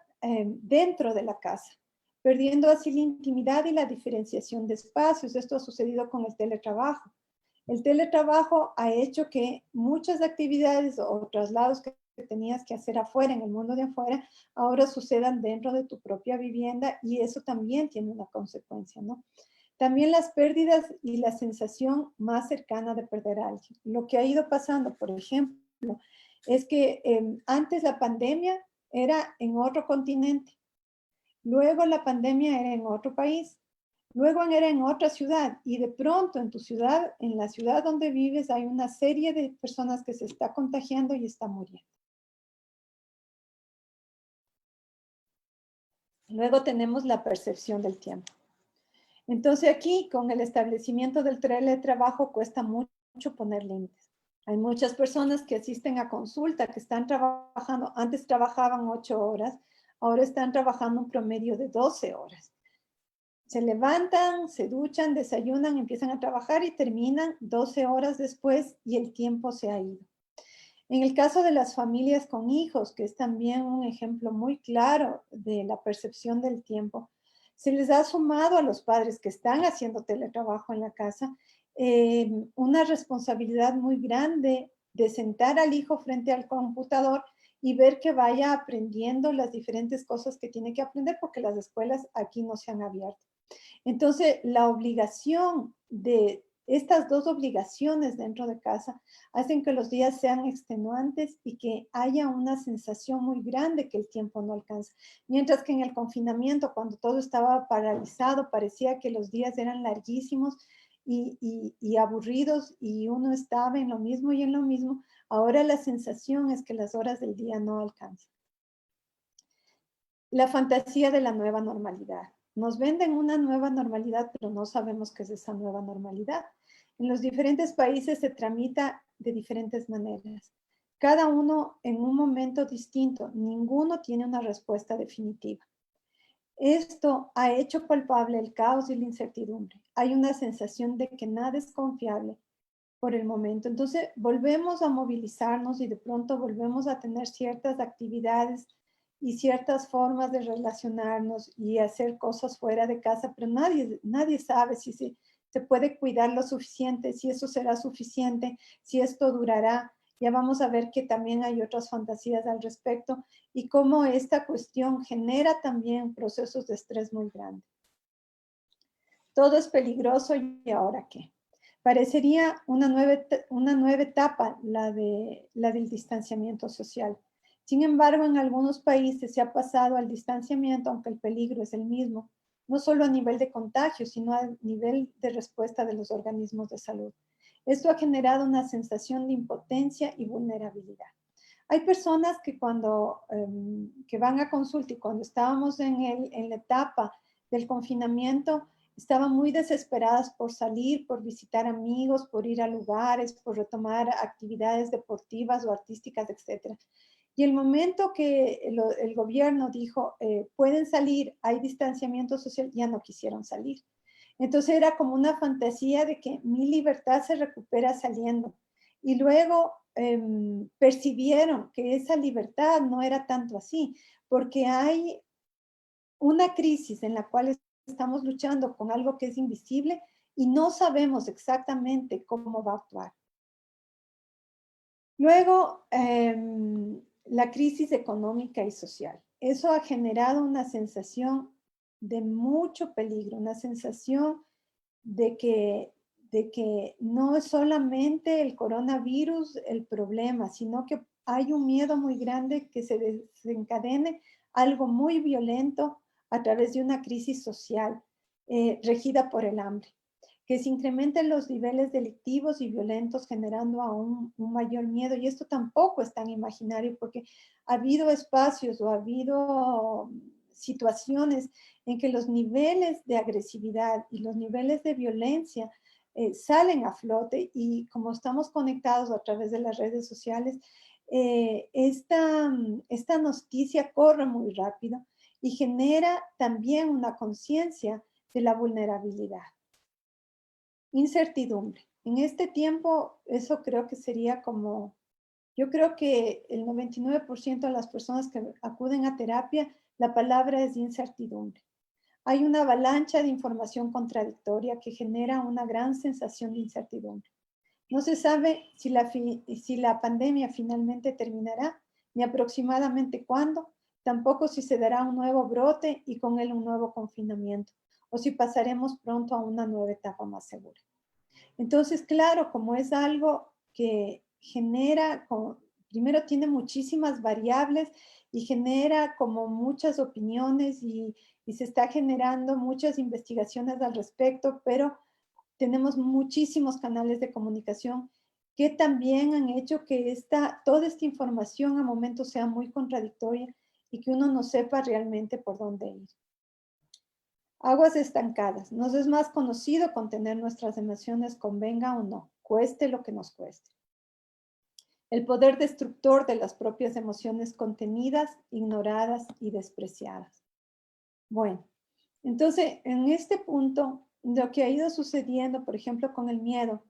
dentro de la casa, perdiendo así la intimidad y la diferenciación de espacios. Esto ha sucedido con el teletrabajo. El teletrabajo ha hecho que muchas actividades o traslados que tenías que hacer afuera, en el mundo de afuera, ahora sucedan dentro de tu propia vivienda y eso también tiene una consecuencia, ¿no? También las pérdidas y la sensación más cercana de perder a alguien. Lo que ha ido pasando, por ejemplo, es que antes la pandemia era en otro continente, luego la pandemia era en otro país, luego era en otra ciudad y de pronto en tu ciudad, en la ciudad donde vives, hay una serie de personas que se está contagiando y está muriendo. Luego tenemos la percepción del tiempo. Entonces aquí con el establecimiento del teletrabajo cuesta mucho poner límites. Hay muchas personas que asisten a consulta, que están trabajando, antes trabajaban 8 horas, ahora están trabajando un promedio de 12 horas. Se levantan, se duchan, desayunan, empiezan a trabajar y terminan 12 horas después y el tiempo se ha ido. En el caso de las familias con hijos, que es también un ejemplo muy claro de la percepción del tiempo, se les ha sumado a los padres que están haciendo teletrabajo en la casa una responsabilidad muy grande de sentar al hijo frente al computador y ver que vaya aprendiendo las diferentes cosas que tiene que aprender porque las escuelas aquí no se han abierto. Entonces, la obligación de estas dos obligaciones dentro de casa hacen que los días sean extenuantes y que haya una sensación muy grande que el tiempo no alcanza. Mientras que en el confinamiento, cuando todo estaba paralizado, parecía que los días eran larguísimos y aburridos y uno estaba en lo mismo y en lo mismo. Ahora la sensación es que las horas del día no alcanzan. La fantasía de la nueva normalidad. Nos venden una nueva normalidad, pero no sabemos qué es esa nueva normalidad. En los diferentes países se tramita de diferentes maneras. Cada uno en un momento distinto. Ninguno tiene una respuesta definitiva. Esto ha hecho palpable el caos y la incertidumbre. Hay una sensación de que nada es confiable por el momento. Entonces, volvemos a movilizarnos y de pronto volvemos a tener ciertas actividades y ciertas formas de relacionarnos y hacer cosas fuera de casa, pero nadie sabe si se puede cuidar lo suficiente, si eso será suficiente, si esto durará. Ya vamos a ver que también hay otras fantasías al respecto y cómo esta cuestión genera también procesos de estrés muy grandes. Todo es peligroso y ¿ahora qué? Parecería una nueva etapa la del distanciamiento social. Sin embargo, en algunos países se ha pasado al distanciamiento, aunque el peligro es el mismo, no solo a nivel de contagio, sino a nivel de respuesta de los organismos de salud. Esto ha generado una sensación de impotencia y vulnerabilidad. Hay personas que que van a consulta y cuando estábamos en la etapa del confinamiento, estaban muy desesperadas por salir, por visitar amigos, por ir a lugares, por retomar actividades deportivas o artísticas, etc. Y el momento que el gobierno dijo, pueden salir, hay distanciamiento social, ya no quisieron salir. Entonces era como una fantasía de que mi libertad se recupera saliendo. Y luego percibieron que esa libertad no era tanto así, porque hay una crisis en la cual estamos luchando con algo que es invisible y no sabemos exactamente cómo va a actuar. Luego, la crisis económica y social. Eso ha generado una sensación de mucho peligro, una sensación de que no es solamente el coronavirus el problema, sino que hay un miedo muy grande que se desencadene algo muy violento a través de una crisis social regida por el hambre, que se incrementen los niveles delictivos y violentos generando aún un mayor miedo. Y esto tampoco es tan imaginario porque ha habido espacios o ha habido situaciones en que los niveles de agresividad y los niveles de violencia salen a flote y como estamos conectados a través de las redes sociales, esta noticia corre muy rápido y genera también una conciencia de la vulnerabilidad. Incertidumbre. En este tiempo, eso creo que sería como, yo creo que el 99% de las personas que acuden a terapia, la palabra es incertidumbre. Hay una avalancha de información contradictoria que genera una gran sensación de incertidumbre. No se sabe si la pandemia finalmente terminará, ni aproximadamente cuándo, tampoco si se dará un nuevo brote y con él un nuevo confinamiento, o si pasaremos pronto a una nueva etapa más segura. Entonces, claro, como es algo que genera, primero tiene muchísimas variables y genera como muchas opiniones y se está generando muchas investigaciones al respecto, pero tenemos muchísimos canales de comunicación que también han hecho que toda esta información a momentos sea muy contradictoria y que uno no sepa realmente por dónde ir. Aguas estancadas. Nos es más conocido contener nuestras emociones, convenga o no, cueste lo que nos cueste. El poder destructor de las propias emociones contenidas, ignoradas y despreciadas. Bueno, entonces en este punto, lo que ha ido sucediendo, por ejemplo, con el miedo,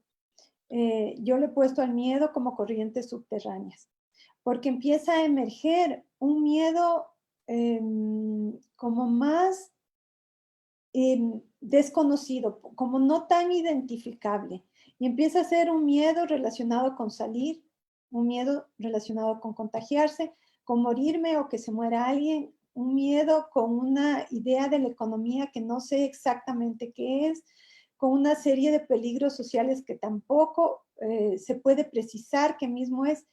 yo le he puesto al miedo como corrientes subterráneas, porque empieza a emerger un miedo como más desconocido, como no tan identificable, y empieza a ser un miedo relacionado con salir, un miedo relacionado con contagiarse, con morirme o que se muera alguien, un miedo con una idea de la economía que no sé exactamente qué es, con una serie de peligros sociales que tampoco se puede precisar qué mismo es,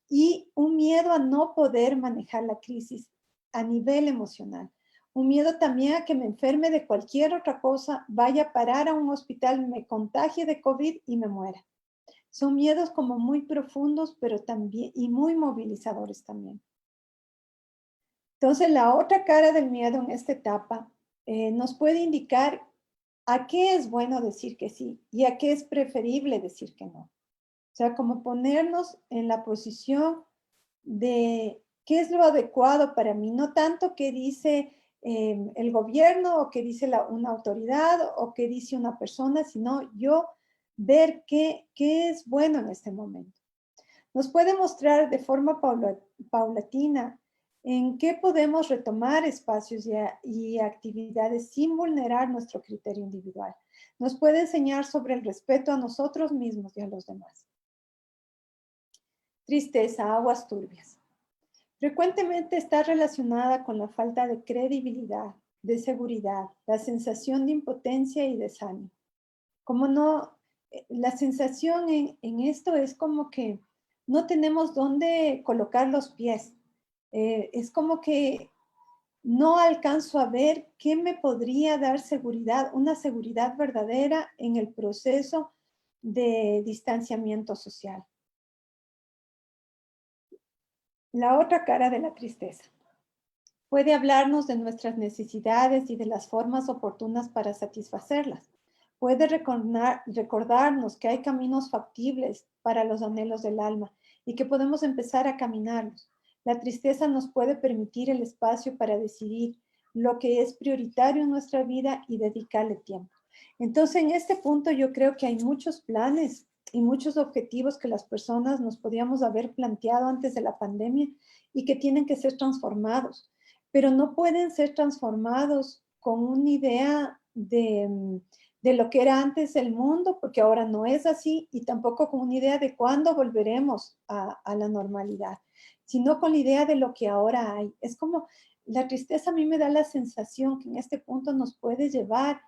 y un miedo a no poder manejar la crisis a nivel emocional. Un miedo también a que me enferme de cualquier otra cosa, vaya a parar a un hospital, me contagie de COVID y me muera. Son miedos como muy profundos, pero también, y muy movilizadores también. Entonces, la otra cara del miedo en esta etapa nos puede indicar a qué es bueno decir que sí y a qué es preferible decir que no. O sea, como ponernos en la posición de qué es lo adecuado para mí, no tanto qué dice el gobierno o qué dice una autoridad o qué dice una persona, sino yo ver qué es bueno en este momento. Nos puede mostrar de forma paulatina en qué podemos retomar espacios y actividades sin vulnerar nuestro criterio individual. Nos puede enseñar sobre el respeto a nosotros mismos y a los demás. Tristeza, aguas turbias. Frecuentemente está relacionada con la falta de credibilidad, de seguridad, la sensación de impotencia y desánimo. Como no, la sensación en esto es como que no tenemos dónde colocar los pies. Es como que no alcanzo a ver qué me podría dar seguridad, una seguridad verdadera en el proceso de distanciamiento social. La otra cara de la tristeza. Puede hablarnos de nuestras necesidades y de las formas oportunas para satisfacerlas. Puede recordarnos que hay caminos factibles para los anhelos del alma y que podemos empezar a caminarlos. La tristeza nos puede permitir el espacio para decidir lo que es prioritario en nuestra vida y dedicarle tiempo. Entonces, en este punto yo creo que hay muchos planes y muchos objetivos que las personas nos podíamos haber planteado antes de la pandemia y que tienen que ser transformados, pero no pueden ser transformados con una idea de lo que era antes el mundo, porque ahora no es así, y tampoco con una idea de cuándo volveremos a la normalidad, sino con la idea de lo que ahora hay. Es como la tristeza a mí me da la sensación que en este punto nos puede llevar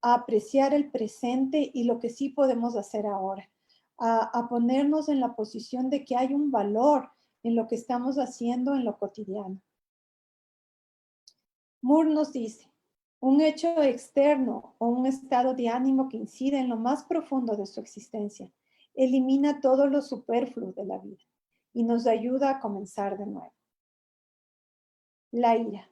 a apreciar el presente y lo que sí podemos hacer ahora, a ponernos en la posición de que hay un valor en lo que estamos haciendo en lo cotidiano. Moore nos dice, un hecho externo o un estado de ánimo que incide en lo más profundo de su existencia elimina todo lo superfluo de la vida y nos ayuda a comenzar de nuevo. La ira.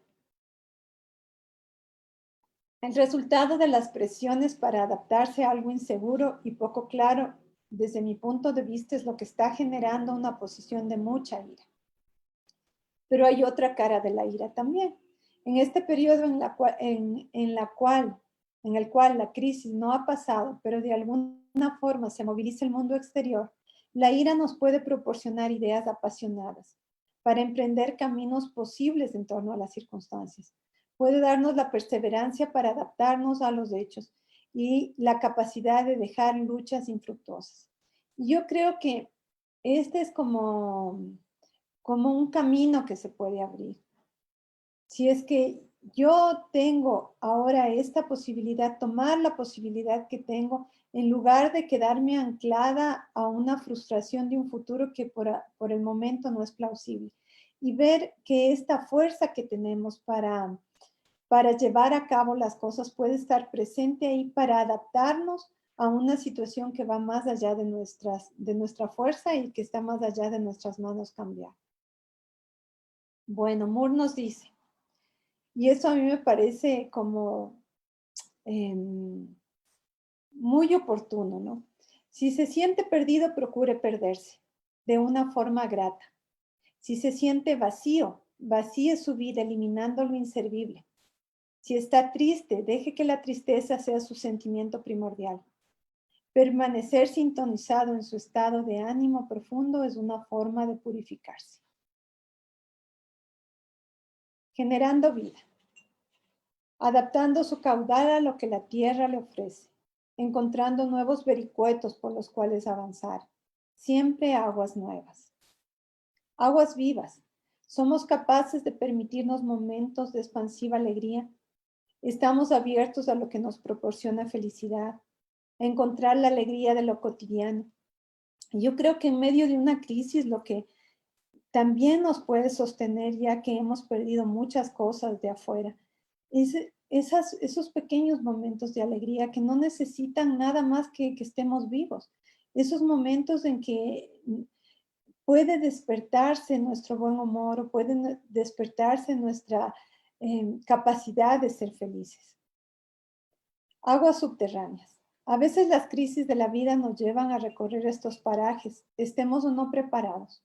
El resultado de las presiones para adaptarse a algo inseguro y poco claro, desde mi punto de vista, es lo que está generando una posición de mucha ira. Pero hay otra cara de la ira también. En este periodo en el cual la crisis no ha pasado, pero de alguna forma se moviliza el mundo exterior, la ira nos puede proporcionar ideas apasionadas para emprender caminos posibles en torno a las circunstancias. Puede darnos la perseverancia para adaptarnos a los hechos y la capacidad de dejar luchas infructuosas. Y yo creo que este es como un camino que se puede abrir. Si es que yo tengo ahora esta posibilidad, tomar la posibilidad que tengo, en lugar de quedarme anclada a una frustración de un futuro que por el momento no es plausible, y ver que esta fuerza que tenemos para llevar a cabo las cosas puede estar presente ahí para adaptarnos a una situación que va más allá de nuestra fuerza y que está más allá de nuestras manos cambiar. Bueno, Moore nos dice, y eso a mí me parece como muy oportuno, ¿no? Si se siente perdido, procure perderse de una forma grata. Si se siente vacío, vacíe su vida eliminando lo inservible. Si está triste, deje que la tristeza sea su sentimiento primordial. Permanecer sintonizado en su estado de ánimo profundo es una forma de purificarse. Generando vida. Adaptando su caudal a lo que la tierra le ofrece, encontrando nuevos vericuetos por los cuales avanzar, siempre aguas nuevas. Aguas vivas, ¿Somos capaces de permitirnos momentos de expansiva alegría? ¿Estamos abiertos a lo que nos proporciona felicidad? A encontrar la alegría de lo cotidiano. Yo creo que en medio de una crisis lo que también nos puede sostener, ya que hemos perdido muchas cosas de afuera, es esos pequeños momentos de alegría que no necesitan nada más que estemos vivos. Esos momentos en que puede despertarse nuestro buen humor o puede despertarse nuestra capacidad de ser felices. Aguas subterráneas. A veces las crisis de la vida nos llevan a recorrer estos parajes, estemos o no preparados.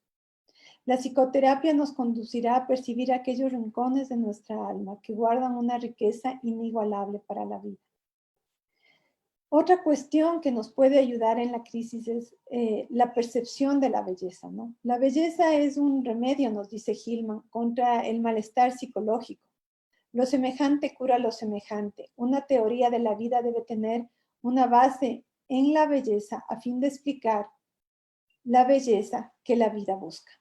La psicoterapia nos conducirá a percibir aquellos rincones de nuestra alma que guardan una riqueza inigualable para la vida. Otra cuestión que nos puede ayudar en la crisis es la percepción de la belleza, ¿no? La belleza es un remedio, nos dice Hillman, contra el malestar psicológico. Lo semejante cura lo semejante. Una teoría de la vida debe tener una base en la belleza a fin de explicar la belleza que la vida busca.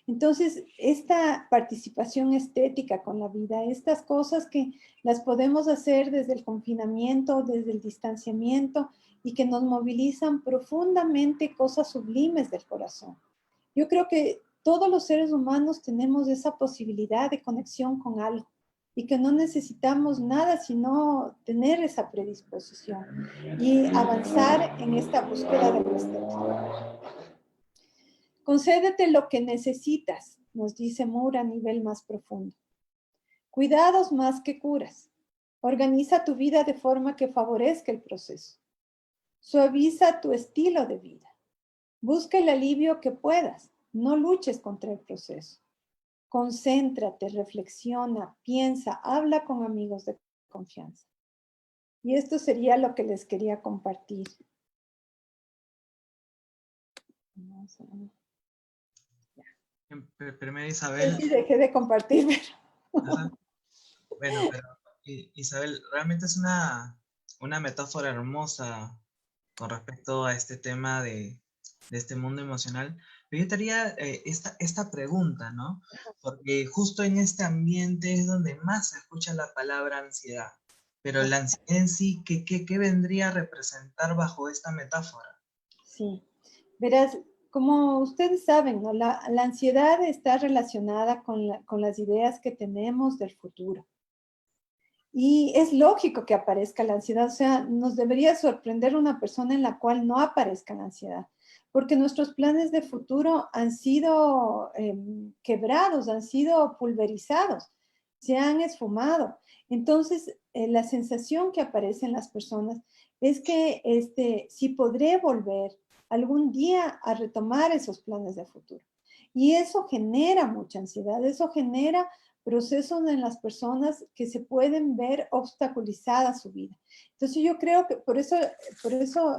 Entonces, esta participación estética con la vida, estas cosas que las podemos hacer desde el confinamiento, desde el distanciamiento y que nos movilizan profundamente cosas sublimes del corazón. Yo creo que todos los seres humanos tenemos esa posibilidad de conexión con algo y que no necesitamos nada sino tener esa predisposición y avanzar en esta búsqueda de lo estético. Concédete lo que necesitas, nos dice Moore a nivel más profundo. Cuidados más que curas. Organiza tu vida de forma que favorezca el proceso. Suaviza tu estilo de vida. Busca el alivio que puedas. No luches contra el proceso. Concéntrate, reflexiona, piensa, habla con amigos de confianza. Y esto sería lo que les quería compartir. Vamos a ver. Primero, Isabel. Sí, dejé de compartir, pero... Ajá. Bueno, pero Isabel, realmente es una metáfora hermosa con respecto a este tema de este mundo emocional. Pero yo te haría esta pregunta, ¿no? Porque justo en este ambiente es donde más se escucha la palabra ansiedad. Pero la ansiedad en sí, ¿qué vendría a representar bajo esta metáfora? Sí, verás, como ustedes saben, ¿no? La ansiedad está relacionada con las ideas que tenemos del futuro. Y es lógico que aparezca la ansiedad, o sea, nos debería sorprender una persona en la cual no aparezca la ansiedad, porque nuestros planes de futuro han sido quebrados, han sido pulverizados, se han esfumado. Entonces, la sensación que aparece en las personas es que si podré volver algún día a retomar esos planes de futuro. Y eso genera mucha ansiedad, eso genera procesos en las personas que se pueden ver obstaculizada su vida. Entonces yo creo que por eso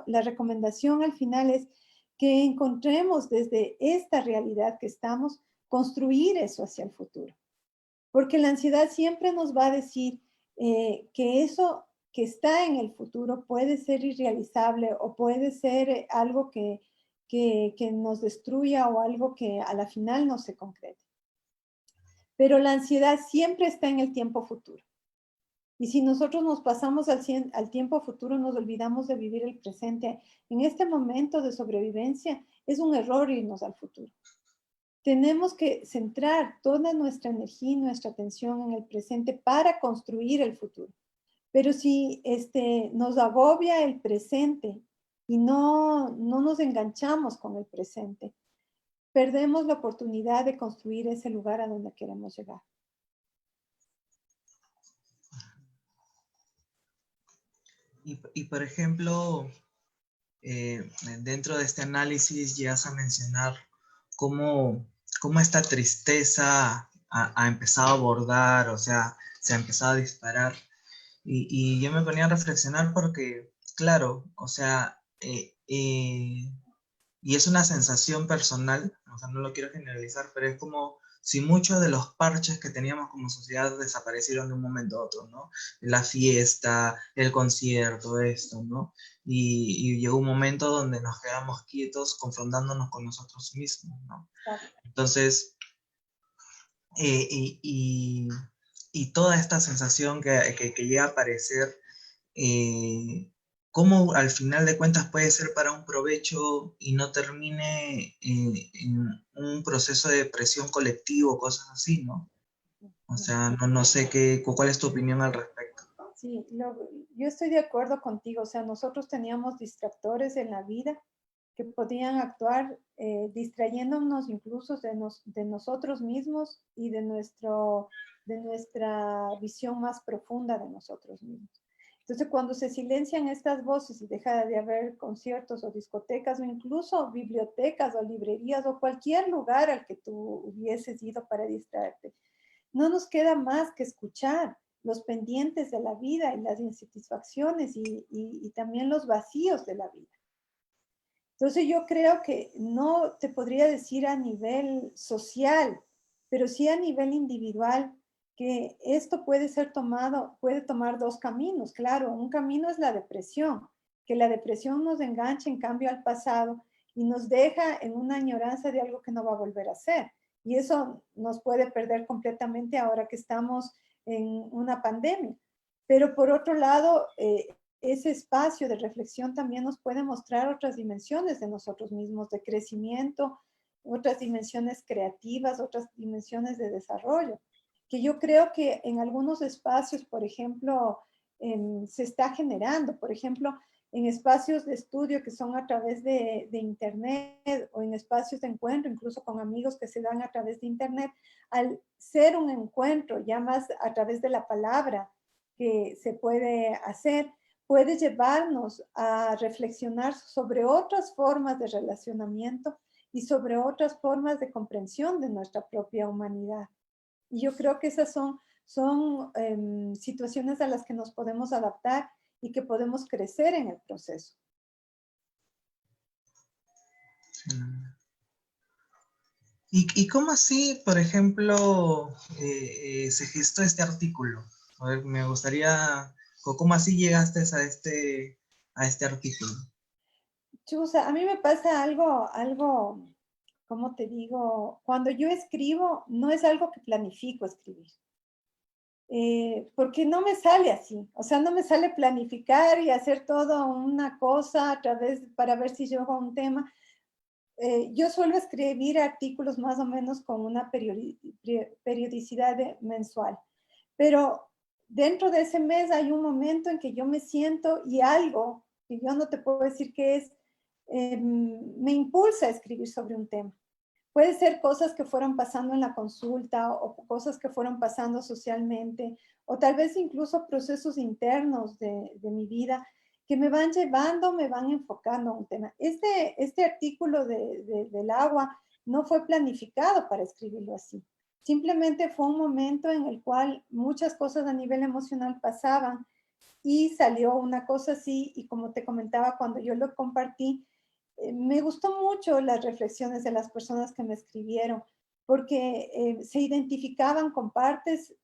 la recomendación al final es que encontremos desde esta realidad que estamos, construir eso hacia el futuro. Porque la ansiedad siempre nos va a decir que eso que está en el futuro puede ser irrealizable o puede ser algo que nos destruya o algo que a la final no se concrete. Pero la ansiedad siempre está en el tiempo futuro. Y si nosotros nos pasamos al tiempo futuro, nos olvidamos de vivir el presente. En este momento de sobrevivencia, es un error irnos al futuro. Tenemos que centrar toda nuestra energía y nuestra atención en el presente para construir el futuro. Pero si nos agobia el presente y no nos enganchamos con el presente, perdemos la oportunidad de construir ese lugar a donde queremos llegar. Y por ejemplo, dentro de este análisis llegas a mencionar cómo esta tristeza ha empezado a abordar, o sea, se ha empezado a disparar. Y yo me ponía a reflexionar porque, claro, o sea, y es una sensación personal, o sea, no lo quiero generalizar, pero es como si muchos de los parches que teníamos como sociedad desaparecieron de un momento a otro, ¿no? La fiesta, el concierto, esto, ¿no? Y llegó un momento donde nos quedamos quietos confrontándonos con nosotros mismos, ¿no? Entonces, y toda esta sensación que llega a aparecer, cómo al final de cuentas puede ser para un provecho y no termine en un proceso de depresión colectivo, cosas así, ¿no? O sea, no sé cuál es tu opinión al respecto. Sí, yo estoy de acuerdo contigo. O sea, nosotros teníamos distractores en la vida que podían actuar distrayéndonos incluso de nosotros mismos y de nuestra visión más profunda de nosotros mismos. Entonces, cuando se silencian estas voces y deja de haber conciertos o discotecas o incluso bibliotecas o librerías o cualquier lugar al que tú hubieses ido para distraerte, no nos queda más que escuchar los pendientes de la vida y las insatisfacciones y también los vacíos de la vida. Entonces yo creo que no te podría decir a nivel social, pero sí a nivel individual, que esto puede ser tomado, puede tomar dos caminos. Claro, un camino es la depresión, que la depresión nos engancha en cambio al pasado y nos deja en una añoranza de algo que no va a volver a ser. Y eso nos puede perder completamente ahora que estamos en una pandemia. Pero por otro lado, ese espacio de reflexión también nos puede mostrar otras dimensiones de nosotros mismos, de crecimiento, otras dimensiones creativas, otras dimensiones de desarrollo, que yo creo que en algunos espacios, por ejemplo, se está generando, por ejemplo, en espacios de estudio que son a través de Internet o en espacios de encuentro, incluso con amigos que se dan a través de Internet, al ser un encuentro ya más a través de la palabra que se puede hacer, puede llevarnos a reflexionar sobre otras formas de relacionamiento y sobre otras formas de comprensión de nuestra propia humanidad. Y yo creo que esas son situaciones a las que nos podemos adaptar y que podemos crecer en el proceso. Sí. ¿Y cómo así, por ejemplo, se gestó este artículo? A ver, me gustaría, ¿cómo así llegaste a este artículo? Chusa, a mí me pasa algo, ¿cómo te digo? Cuando yo escribo, no es algo que planifico escribir. Porque no me sale así, o sea, no me sale planificar y hacer toda una cosa a través para ver si llego a un tema. Yo suelo escribir artículos más o menos con una periodicidad mensual, pero dentro de ese mes hay un momento en que yo me siento y algo, que yo no te puedo decir qué es, me impulsa a escribir sobre un tema. Puede ser cosas que fueron pasando en la consulta o cosas que fueron pasando socialmente o tal vez incluso procesos internos de mi vida que me van llevando, me van enfocando a un tema. Este artículo del agua no fue planificado para escribirlo así. Simplemente fue un momento en el cual muchas cosas a nivel emocional pasaban y salió una cosa así y como te comentaba cuando yo lo compartí, me gustó mucho las reflexiones de las personas que me escribieron, porque se identificaban con partes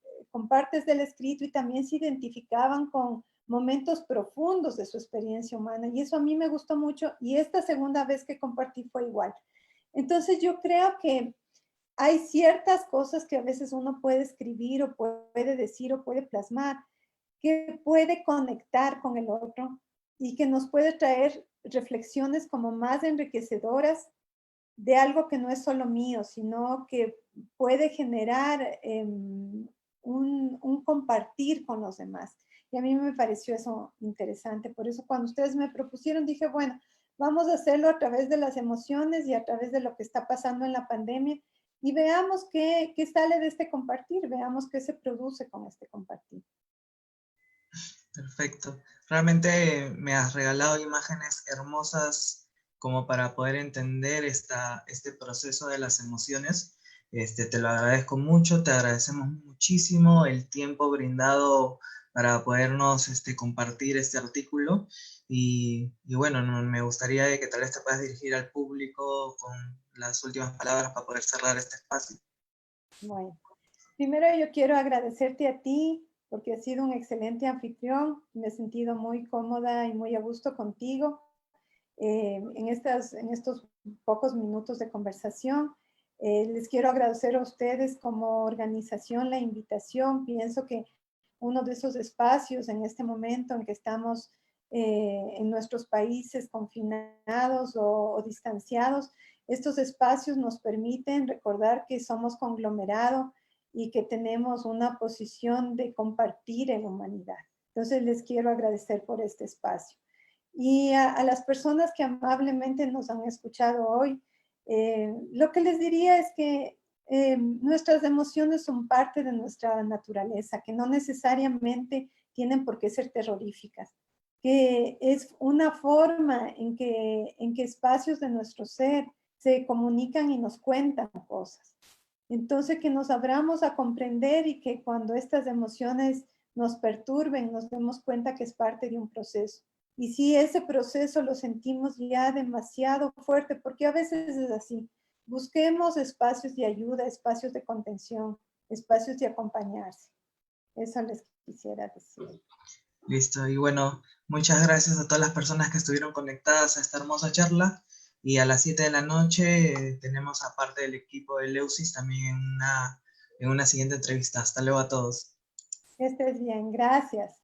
del escrito y también se identificaban con momentos profundos de su experiencia humana. Y eso a mí me gustó mucho y esta segunda vez que compartí fue igual. Entonces yo creo que hay ciertas cosas que a veces uno puede escribir o puede decir o puede plasmar que puede conectar con el otro y que nos puede traer reflexiones como más enriquecedoras de algo que no es solo mío, sino que puede generar un compartir con los demás. Y a mí me pareció eso interesante. Por eso cuando ustedes me propusieron, dije, bueno, vamos a hacerlo a través de las emociones y a través de lo que está pasando en la pandemia y veamos qué sale de este compartir, veamos qué se produce con este compartir. Perfecto. Realmente me has regalado imágenes hermosas como para poder entender este proceso de las emociones. Te lo agradezco mucho, te agradecemos muchísimo el tiempo brindado para podernos compartir este artículo. Y bueno, me gustaría que tal vez te puedas dirigir al público con las últimas palabras para poder cerrar este espacio. Bueno, primero yo quiero agradecerte a ti porque has sido un excelente anfitrión. Me he sentido muy cómoda y muy a gusto contigo en estos pocos minutos de conversación. Les quiero agradecer a ustedes como organización la invitación. Pienso que uno de esos espacios en este momento en que estamos en nuestros países confinados o distanciados, estos espacios nos permiten recordar que somos conglomerado y que tenemos una posición de compartir en humanidad. Entonces les quiero agradecer por este espacio. Y a las personas que amablemente nos han escuchado hoy, lo que les diría es que nuestras emociones son parte de nuestra naturaleza, que no necesariamente tienen por qué ser terroríficas, que es una forma en que espacios de nuestro ser se comunican y nos cuentan cosas. Entonces, que nos abramos a comprender y que cuando estas emociones nos perturben, nos demos cuenta que es parte de un proceso. Y si ese proceso lo sentimos ya demasiado fuerte, porque a veces es así, busquemos espacios de ayuda, espacios de contención, espacios de acompañarse. Eso les quisiera decir. Listo, y bueno, muchas gracias a todas las personas que estuvieron conectadas a esta hermosa charla. Y a las 7 de la noche tenemos a parte del equipo de Leusis también en una siguiente entrevista. Hasta luego a todos. Que estés bien, gracias.